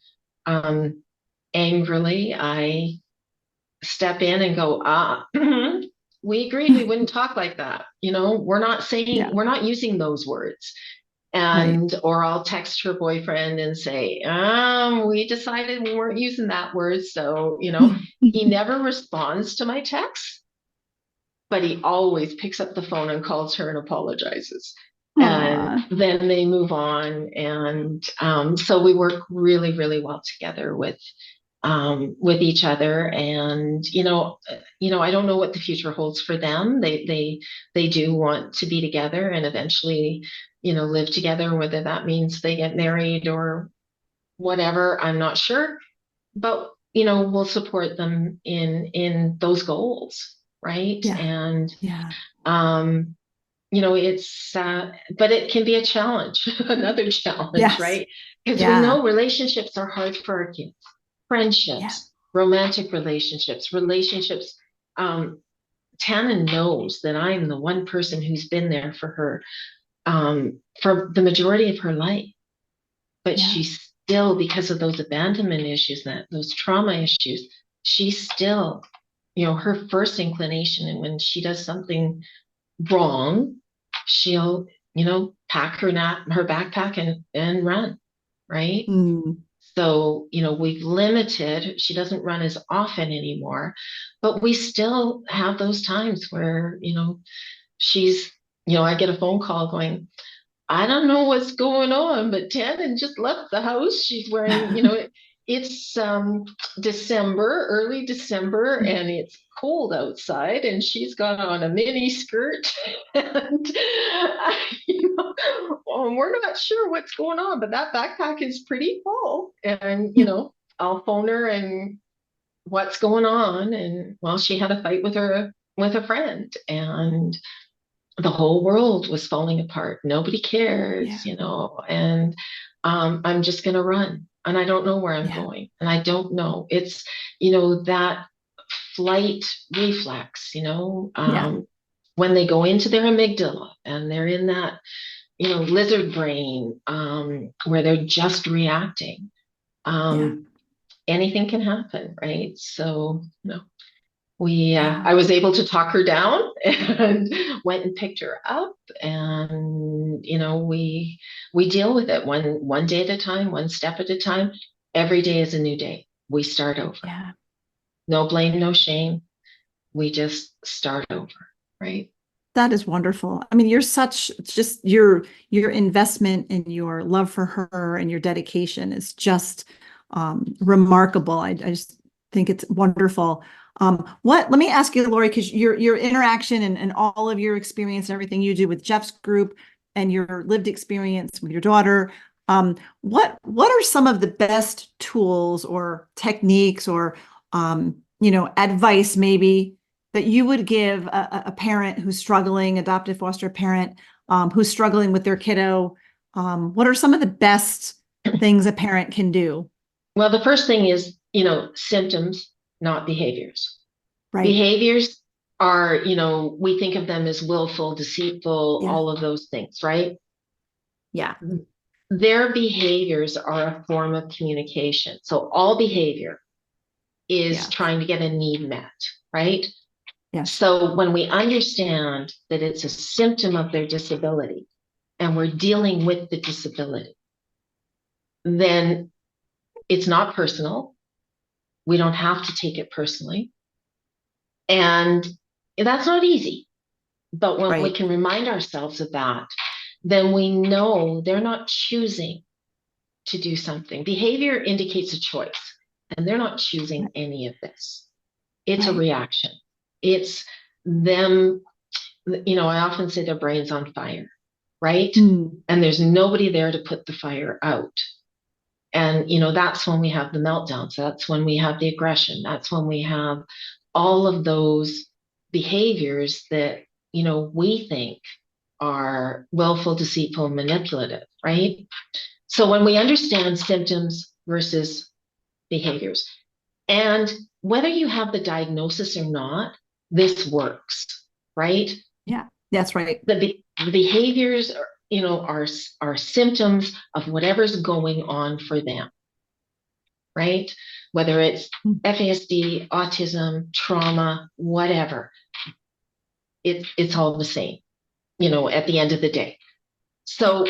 angrily. I step in and go, we agreed we wouldn't talk like that. Yeah. We're not using those words. Right. Or I'll text her boyfriend and say, we decided we weren't using that word. So, he never responds to my texts, but he always picks up the phone and calls her and apologizes. And Aw. then they move on. And so we work really, really well together with each other. And I don't know what the future holds for them. They do want to be together and eventually live together, whether that means they get married or whatever, I'm not sure. But we'll support them in those goals, right? Yeah. And Yeah. it's but it can be a challenge, another challenge, Yes. right? Because we Yeah. know relationships are hard for our kids. Yeah. Friendships, romantic relationships. Tana knows that I'm the one person who's been there for her for the majority of her life, but Yeah. she's still, because of those abandonment issues, those trauma issues, she's still, her first inclination, and when she does something wrong, she'll, pack her backpack and run, right? Mm. So, we've limited, she doesn't run as often anymore, but we still have those times where, she's, I get a phone call going, I don't know what's going on, but Tannen just left the house. She's wearing, it's December, early December, and it's cold outside, and she's got on a mini skirt, and we're not sure what's going on, but that backpack is pretty full, and I'll phone her and what's going on, and well, she had a fight with a friend, and the whole world was falling apart. Nobody Yeah. cares, and I'm just going to run. And I don't know where I'm Yeah. going. And I don't know. It's, that flight reflex, Yeah. when they go into their amygdala and they're in that, lizard brain where they're just reacting. Yeah. Anything can happen, right? So, Yeah. I was able to talk her down and went and picked her up, and we deal with it one day at a time, one step at a time. Every day is a new day. We start over. Yeah. No blame, no shame. We just start over, right? That is wonderful. I mean, it's just your investment and your love for her and your dedication is just remarkable. I just think it's wonderful. Let me ask you, Laurie, because your interaction and all of your experience and everything you do with Jeff's group and your lived experience with your daughter, what are some of the best tools or techniques or advice maybe that you would give a parent who's struggling, adoptive foster parent who's struggling with their kiddo? What are some of the best things a parent can do? Well, the first thing is, symptoms, not behaviors. Right. Behaviors are, we think of them as willful, deceitful, Yeah. all of those things, right? Yeah. Their behaviors are a form of communication. So all behavior is Yeah. trying to get a need met, right? Yes. So when we understand that it's a symptom of their disability and we're dealing with the disability, then it's not personal. We don't have to take it personally. And that's not easy. But when we Right. can remind ourselves of that, then we know they're not choosing to do something. Behavior indicates a choice. and they're not choosing any of this. It's a Right. reaction. It's them, I often say their brain's on fire, right? Mm. And there's nobody there to put the fire out. And, that's when we have the meltdowns. That's when we have the aggression. That's when we have all of those behaviors that, we think are willful, deceitful, manipulative, right? So when we understand symptoms versus behaviors, and whether you have the diagnosis or not, this works, right? Yeah, that's right. The behaviors are symptoms of whatever's going on for them, right? Whether it's FASD, autism, trauma, whatever, it's all the same, at the end of the day. So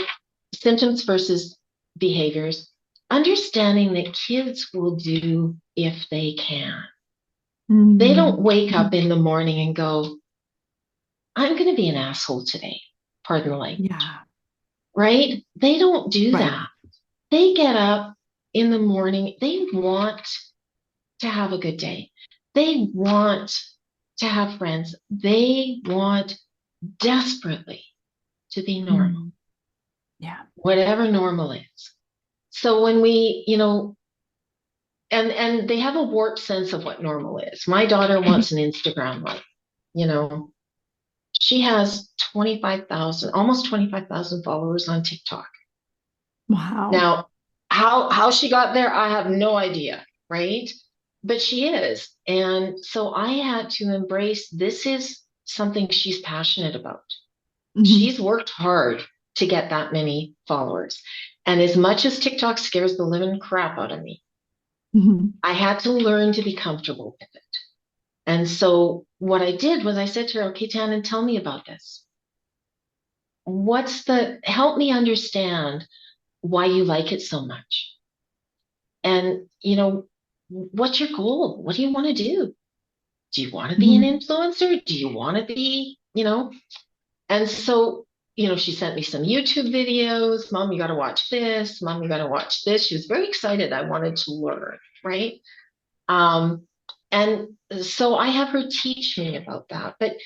symptoms versus behaviors, understanding that kids will do if they can. They don't wake up in the morning and go, I'm going to be an asshole today. Pardon the language. Yeah. Right? They don't do Right. that. They get up in the morning. They want to have a good day. They want to have friends. They want desperately to be normal. Yeah. Whatever normal is. So when we, and they have a warped sense of what normal is. My daughter wants an Instagram life, She has 25,000, almost 25,000 followers on TikTok. Wow. Now, how she got there, I have no idea, right? But she is. And so I had to embrace this is something she's passionate about. She's worked hard to get that many followers. And as much as TikTok scares the living crap out of me, I had to learn to be comfortable with it. And so what I did was I said to her, okay, Tannen, tell me about this. Help me understand why you like it so much. And, what's your goal? What do you want to do? Do you want to be an influencer? Do you want to be, And so, she sent me some YouTube videos. Mom, you got to watch this. Mom, you got to watch this. She was very excited. I wanted to learn, right? And so I have her teach me about that. But,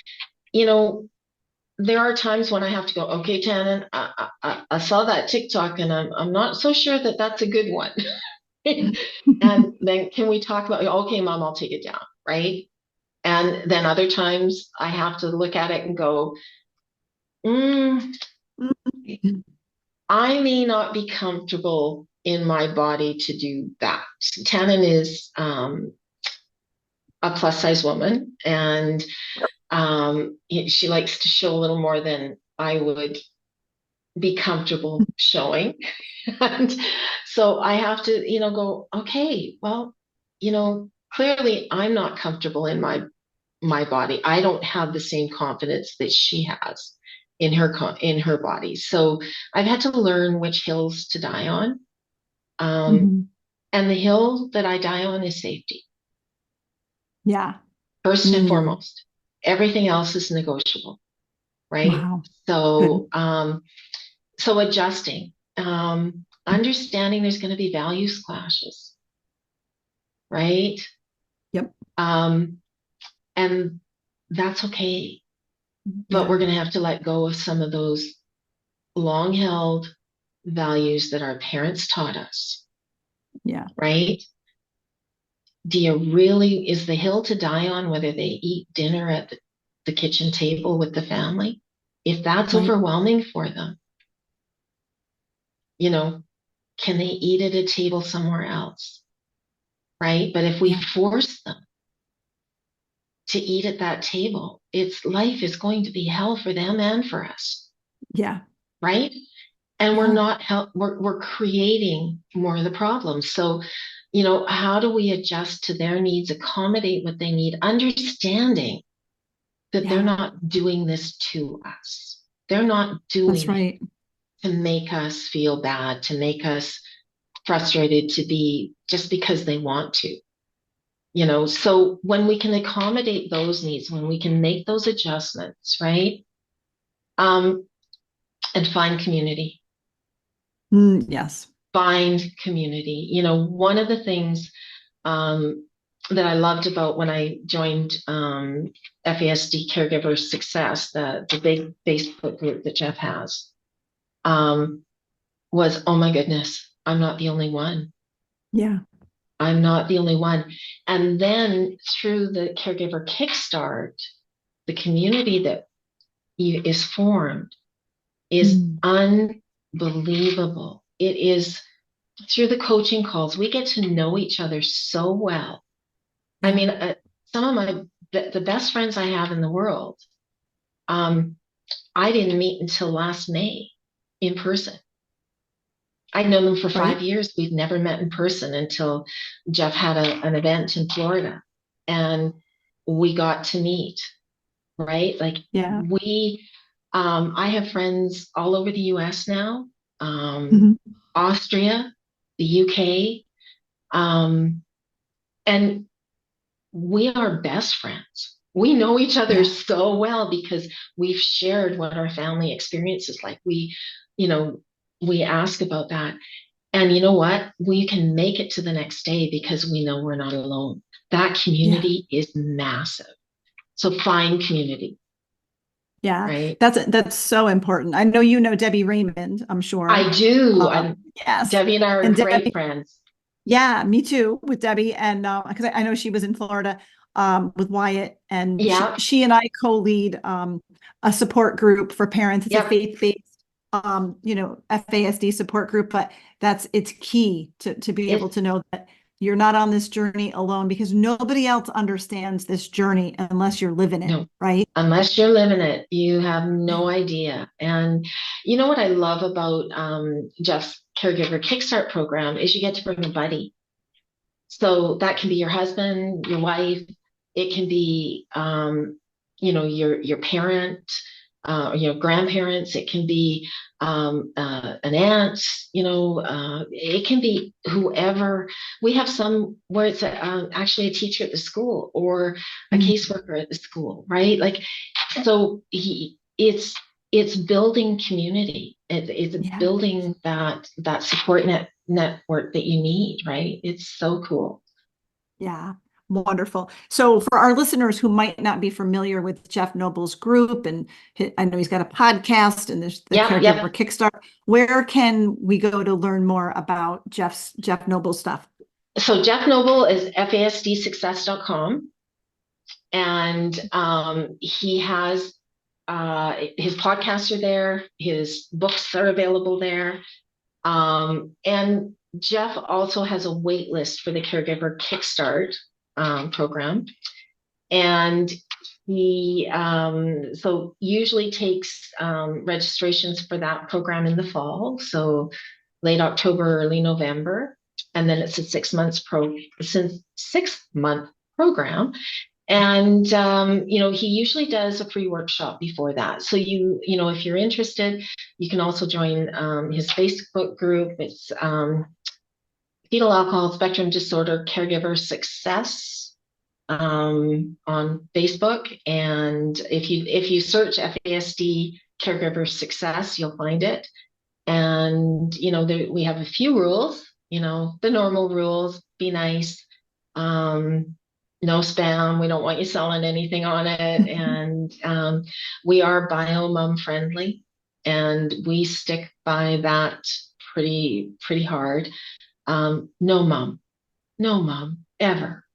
there are times when I have to go, okay, Tannen, I saw that TikTok and I'm not so sure that that's a good one. And then can we talk about, okay, Mom, I'll take it down, right? And then other times I have to look at it and go, I may not be comfortable in my body to do that. Tannen is a plus size woman, and she likes to show a little more than I would be comfortable showing. And so I have to, go, okay, well, clearly I'm not comfortable in my body. I don't have the same confidence that she has in her body. So I've had to learn which hills to die on. And the hill that I die on is safety. Yeah. First and foremost. Everything else is negotiable, right? Wow. So so adjusting, understanding there's going to be values clashes, right? Yep. And that's okay. But we're going to have to let go of some of those long held values that our parents taught us. Yeah. Right? Is the hill to die on whether they eat dinner at the kitchen table with the family? If that's overwhelming for them, can they eat at a table somewhere else? Right? But if we force them to eat at that table, life is going to be hell for them and for us. Yeah. Right? And we're creating more of the problems. So, how do we adjust to their needs, accommodate what they need, understanding that they're not doing this to us. They're not doing it to make us feel bad, to make us frustrated, to be just because they want to. So when we can accommodate those needs, when we can make those adjustments, right? And find community. Yes. Find community. One of the things that I loved about when I joined FASD Caregiver Success, the big Facebook group that Jeff has, was, oh my goodness, I'm not the only one. Yeah. I'm not the only one. And then through the Caregiver Kickstart, the community that is formed is unbelievable. It is through the coaching calls, we get to know each other so well. I mean, some of the best friends I have in the world, I didn't meet until last May in person. I'd known them for 5 years. We'd never met in person until Jeff had an event in Florida, and we got to meet, right? Like I have friends all over the US now, Austria, the UK, and we are best friends. We know each other so well because we've shared what our family experience is like. We ask about that. And you know what? We can make it to the next day because we know we're not alone. That community is massive. So find community. Yeah, right? That's so important. I know you know Debbie Raymond, I'm sure. I do. Yes. Debbie and I are great Debbie, friends. Yeah, me too, with Debbie. And because I know she was in Florida with Wyatt, and she and I co-lead a support group for parents. It's a faith-based FASD support group, but it's key to be able to know that you're not on this journey alone, because nobody else understands this journey unless you're living it, right? Unless you're living it, you have no idea. And you know what I love about Jeff's Caregiver Kickstart program is you get to bring a buddy. So that can be your husband, your wife. It can be, your parent, your grandparents. It can be an aunt. It can be whoever. We have some where it's actually a teacher at the school or a caseworker at the school, right? Like, so it's building community. It's building that support network that you need, right? It's so cool. Yeah. Wonderful. So for our listeners who might not be familiar with Jeff Noble's group, and I know he's got a podcast and there's the Caregiver Kickstart, where can we go to learn more about Jeff Noble's stuff? So Jeff Noble is FASDsuccess.com, and he has his podcasts are there, his books are available there, and Jeff also has a wait list for the Caregiver Kickstart program, and he so usually takes registrations for that program in the fall, so late October, early November, and then it's a 6 month program. And he usually does a free workshop before that. So if you're interested, you can also join his Facebook group. It's Fetal Alcohol Spectrum Disorder Caregiver Success on Facebook, and if you search FASD Caregiver Success, you'll find it. And we have a few rules. The normal rules: be nice, no spam. We don't want you selling anything on it, and we are bio-mom friendly, and we stick by that pretty hard. No mom ever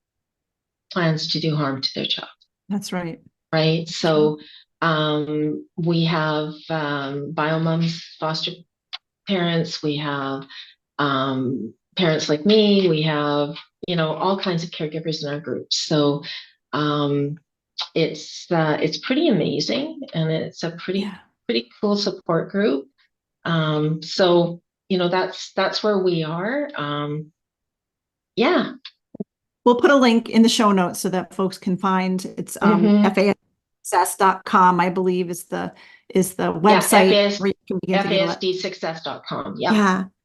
plans to do harm to their child. That's right. Right. So we have bio-moms, foster parents. We have parents like me. We have all kinds of caregivers in our groups. So it's pretty amazing, and it's a pretty cool support group. So that's where we are. We'll put a link in the show notes so that folks can find. It's FASDsuccess.com, I believe, is the website. FASDsuccess.com.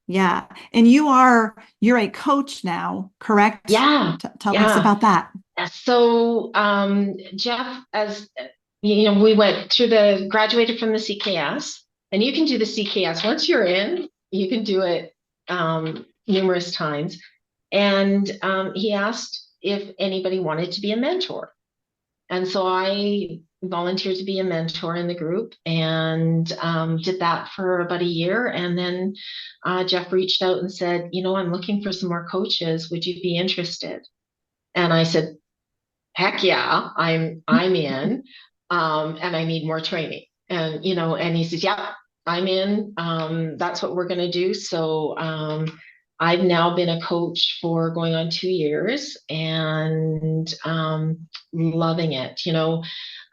Yeah. And you're a coach now, correct? Yeah. Tell us about that. So Jeff, as we went through graduated from the CKS, and you can do the CKS once you're in. You can do it numerous times. And he asked if anybody wanted to be a mentor. And so I volunteered to be a mentor in the group and did that for about a year. And then Jeff reached out and said, I'm looking for some more coaches. Would you be interested? And I said, heck yeah, I'm in, and I need more training. And he says, yeah, I'm in. That's what we're going to do. So I've now been a coach for going on 2 years and loving it.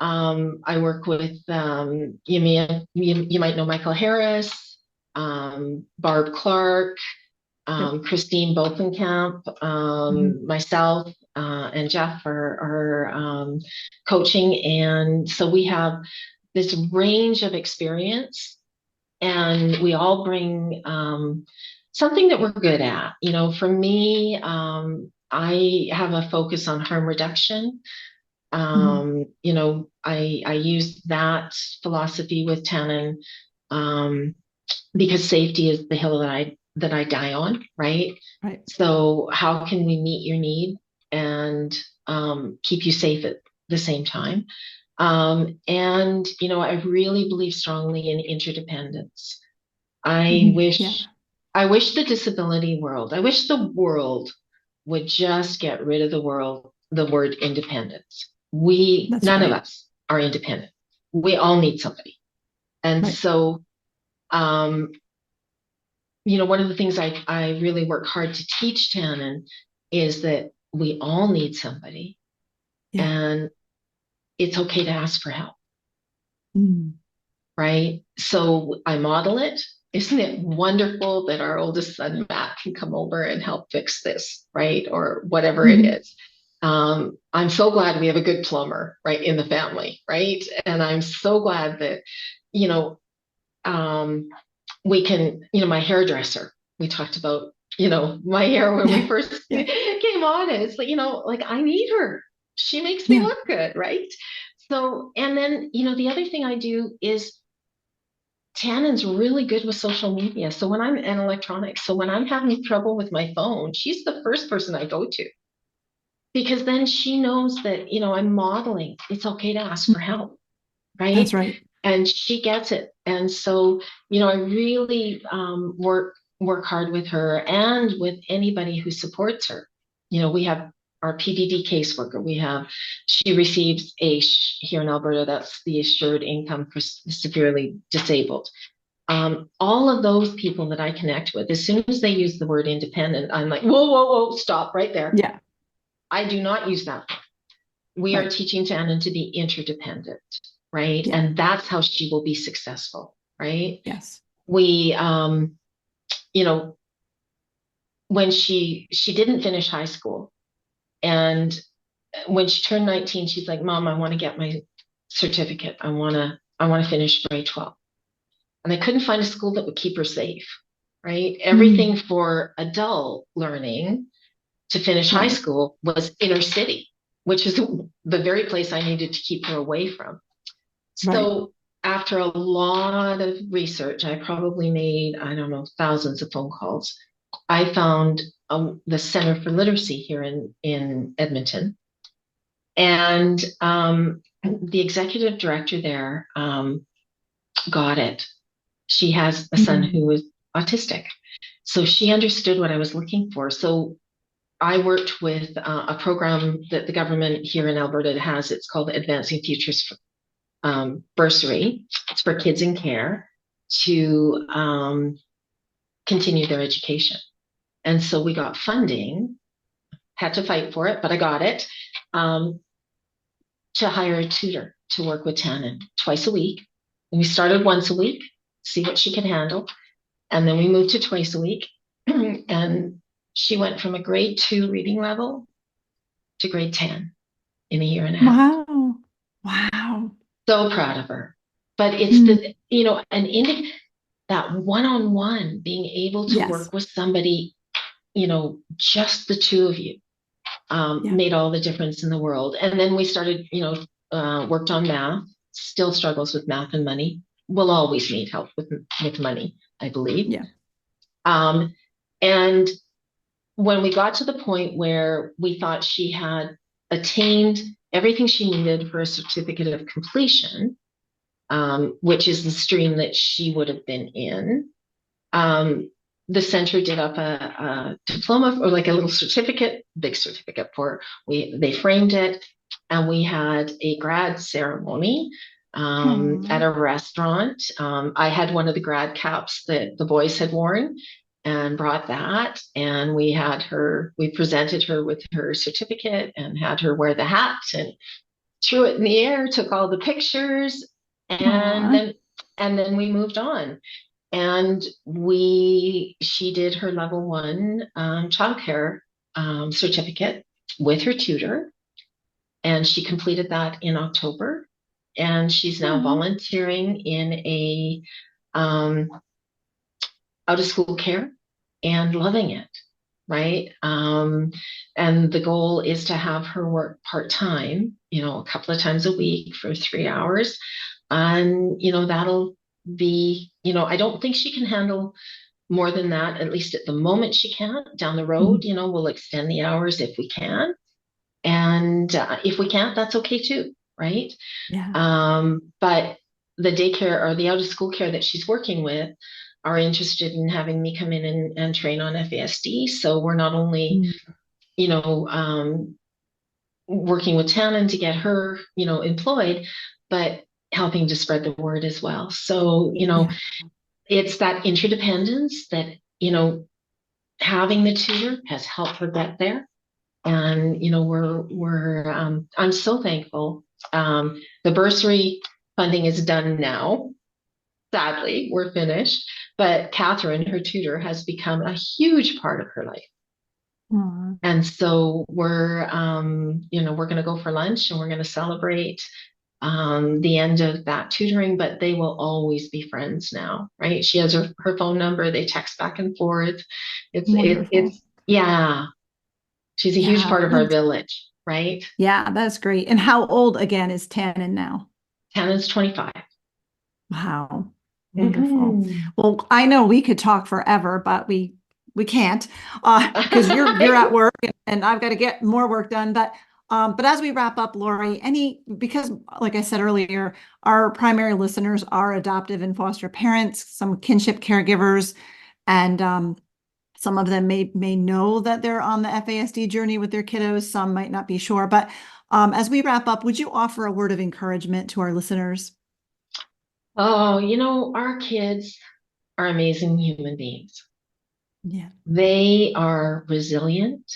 I work with you might know Michael Harris, Barb Clark, Christine Bokenkamp, myself, and Jeff are coaching. And so we have this range of experience, and we all bring something that we're good at. For me, I have a focus on harm reduction. I use that philosophy with Tannen because safety is the hill that I die on, right? Right. So how can we meet your need and keep you safe at the same time? I really believe strongly in interdependence. I wish the disability world, I wish the world would just get rid of the word independence. None of us are independent. We all need somebody. And so, one of the things I really work hard to teach Tannen is that we all need somebody, and it's okay to ask for help. Right? So I model it. Isn't it wonderful that our oldest son, Matt, can come over and help fix this, right? Or whatever it is. I'm so glad we have a good plumber, right, in the family, right? And I'm so glad that, we can, my hairdresser, we talked about, my hair when we first came on. And it's like, I need her. She makes me look good, right? So, and then, the other thing I do is Tannen's really good with social media. So when I'm in electronics, so when I'm having trouble with my phone, she's the first person I go to. Because then she knows that, I'm modeling. It's okay to ask for help, right? That's right. And she gets it. And so, I really work hard with her and with anybody who supports her. We have our PDD caseworker. She receives AISH here in Alberta. That's the Assured Income for Severely Disabled. All of those people that I connect with, as soon as they use the word independent, I'm like, whoa, stop right there. Yeah. I do not use that word. We are teaching Tannen to be interdependent, right? Yeah. And that's how she will be successful, right? Yes. We, when she didn't finish high school, and when she turned 19, she's like, Mom, I want to get my certificate. I want to finish grade 12. And I couldn't find a school that would keep her safe, right? Everything for adult learning to finish high school was inner city, which is the very place I needed to keep her away from. So after a lot of research, I probably made, thousands of phone calls. I found the Center for Literacy here in Edmonton. And the executive director there got it. She has a son who is autistic. So she understood what I was looking for. So I worked with a program that the government here in Alberta has. It's called Advancing Futures Bursary. It's for kids in care to continue their education. And so we got funding, had to fight for it, but I got it, to hire a tutor to work with Tannen twice a week. And we started once a week, see what she could handle. And then we moved to twice a week. And she went from a grade 2 reading level to grade 10 in a year and a half. Wow. So proud of her. But it's that one-on-one, being able to work with somebody, just the two of you, made all the difference in the world. And then we started, worked on math, still struggles with math and money. We'll always need help with money, I believe. Yeah. And when we got to the point where we thought she had attained everything she needed for a certificate of completion, which is the stream that she would have been in, the center did up a diploma or like a little certificate, big certificate they framed it, and we had a grad ceremony at a restaurant. I had one of the grad caps that the boys had worn and brought that, and we presented her with her certificate and had her wear the hat and threw it in the air, took all the pictures, and then we moved on. And she did her level 1 childcare certificate with her tutor, and she completed that in October. And she's now volunteering in a out of school care and loving it, right? And the goal is to have her work part-time, a couple of times a week for 3 hours. And, that'll be, I don't think she can handle more than that, at least at the moment she can't. Down the road, we'll extend the hours if we can. And if we can't, that's okay too, right? Yeah. But the daycare or the out of school care that she's working with are interested in having me come in and train on FASD. So we're not only, working with Tannen to get her, employed, but helping to spread the word as well. So, it's that interdependence that, having the tutor has helped her get there. And, I'm so thankful. The bursary funding is done now. Sadly, we're finished, but Catherine, her tutor, has become a huge part of her life. And so we're going to go for lunch and we're going to celebrate the end of that tutoring, but they will always be friends now, right? She has her phone number. They text back and forth. It's she's a huge part of our village, right? Yeah, that's great. And how old again is Tannen now? Tannen's 25. Wow. Wonderful. Well, I know we could talk forever, but we can't because you're at work and I've got to get more work done. But as we wrap up, Laurie, because like I said earlier, our primary listeners are adoptive and foster parents, some kinship caregivers, and some of them may know that they're on the FASD journey with their kiddos. Some might not be sure. But as we wrap up, would you offer a word of encouragement to our listeners? Oh, our kids are amazing human beings. Yeah. They are resilient.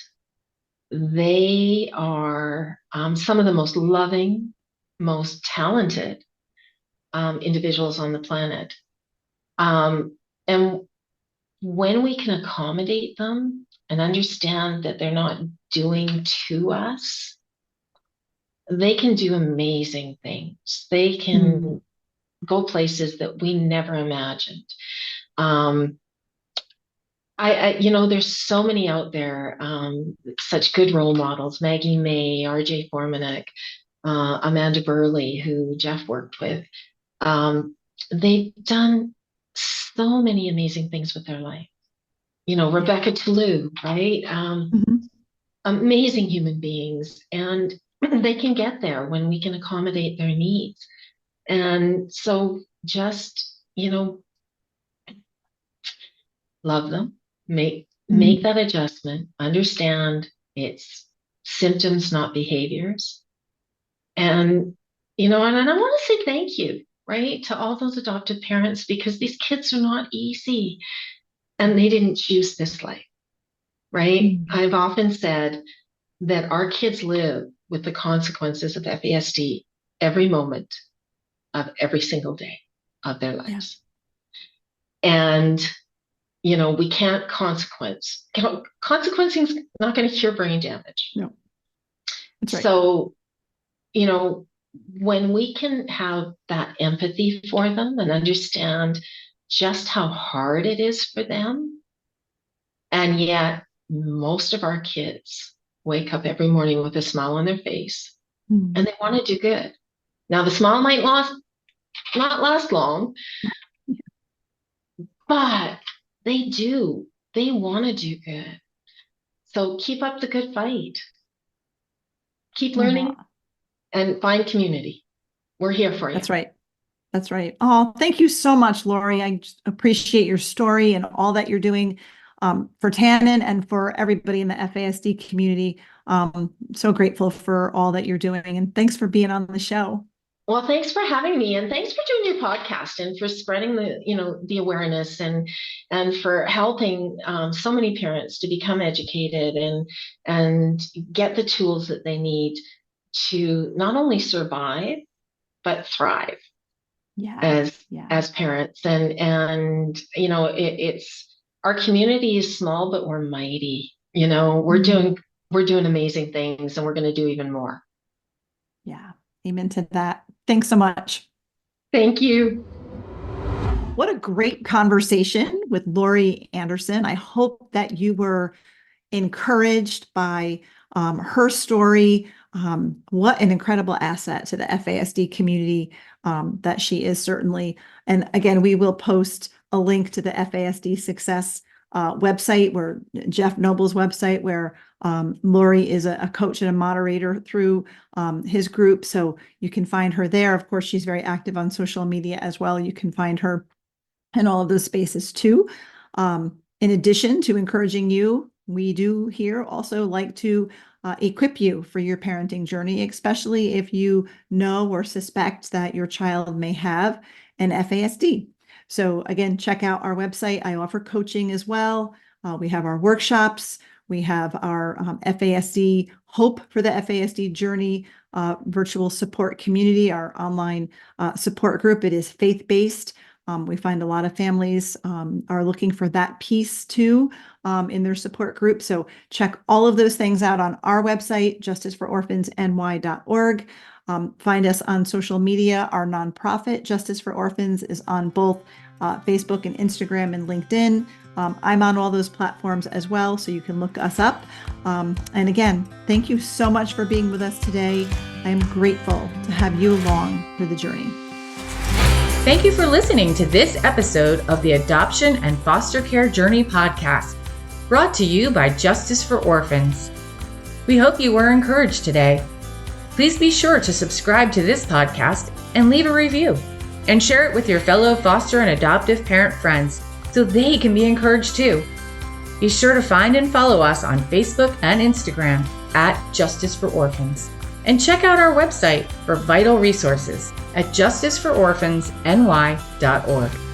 They are some of the most loving, most talented individuals on the planet. And when we can accommodate them and understand that they're not doing to us, they can do amazing things. They can go places that we never imagined. There's so many out there, such good role models, Maggie May, RJ Formanek, Amanda Burley, who Jeff worked with. They've done so many amazing things with their life. Rebecca Toulouse, right? Amazing human beings. And they can get there when we can accommodate their needs. And so just, love them, make that adjustment, understand it's symptoms, not behaviors. And, and I want to say thank you, right, to all those adoptive parents, because these kids are not easy and they didn't choose this life, right? I've often said that our kids live with the consequences of FASD every moment of every single day of their lives. Yeah. And, we can't consequence. Consequencing is not going to cure brain damage. No. That's right. So, when we can have that empathy for them and understand just how hard it is for them, and yet most of our kids wake up every morning with a smile on their face and they want to do good. Now, the smile might not last long, but they do. They want to do good. So keep up the good fight. Keep learning and find community. We're here for you. That's right. That's right. Oh, thank you so much, Laurie. I just appreciate your story and all that you're doing for Tannen and for everybody in the FASD community. So grateful for all that you're doing, and thanks for being on the show. Well, thanks for having me, and thanks for doing your podcast and for spreading the awareness and for helping so many parents to become educated and get the tools that they need to not only survive but thrive as parents. And it's our community is small, but we're mighty. We're doing amazing things, and we're going to do even more. Yeah. Amen to that. Thanks so much. Thank you. What a great conversation with Laurie Anderson. I hope that you were encouraged by her story. What an incredible asset to the FASD community that she is, certainly. And again, we will post a link to the FASD Success website, where Jeff Noble's website, where Laurie is a coach and a moderator through his group. So you can find her there. Of course, she's very active on social media as well. You can find her in all of those spaces too. In addition to encouraging you, we do here also like to equip you for your parenting journey, especially if you know or suspect that your child may have an FASD. So again, check out our website. I offer coaching as well. We have our workshops. We have our FASD Hope for the FASD Journey virtual support community, our online support group. It is faith-based. We find a lot of families are looking for that piece too in their support group. So check all of those things out on our website, justicefororphansny.org. Find us on social media. Our nonprofit, Justice for Orphans, is on both Facebook and Instagram and LinkedIn. I'm on all those platforms as well, so you can look us up. And again, thank you so much for being with us today. I am grateful to have you along for the journey. Thank you for listening to this episode of the Adoption and Foster Care Journey podcast, brought to you by Justice for Orphans. We hope you were encouraged today. Please be sure to subscribe to this podcast and leave a review, and share it with your fellow foster and adoptive parent friends so they can be encouraged too. Be sure to find and follow us on Facebook and Instagram at Justice for Orphans, and check out our website for vital resources at justicefororphansny.org.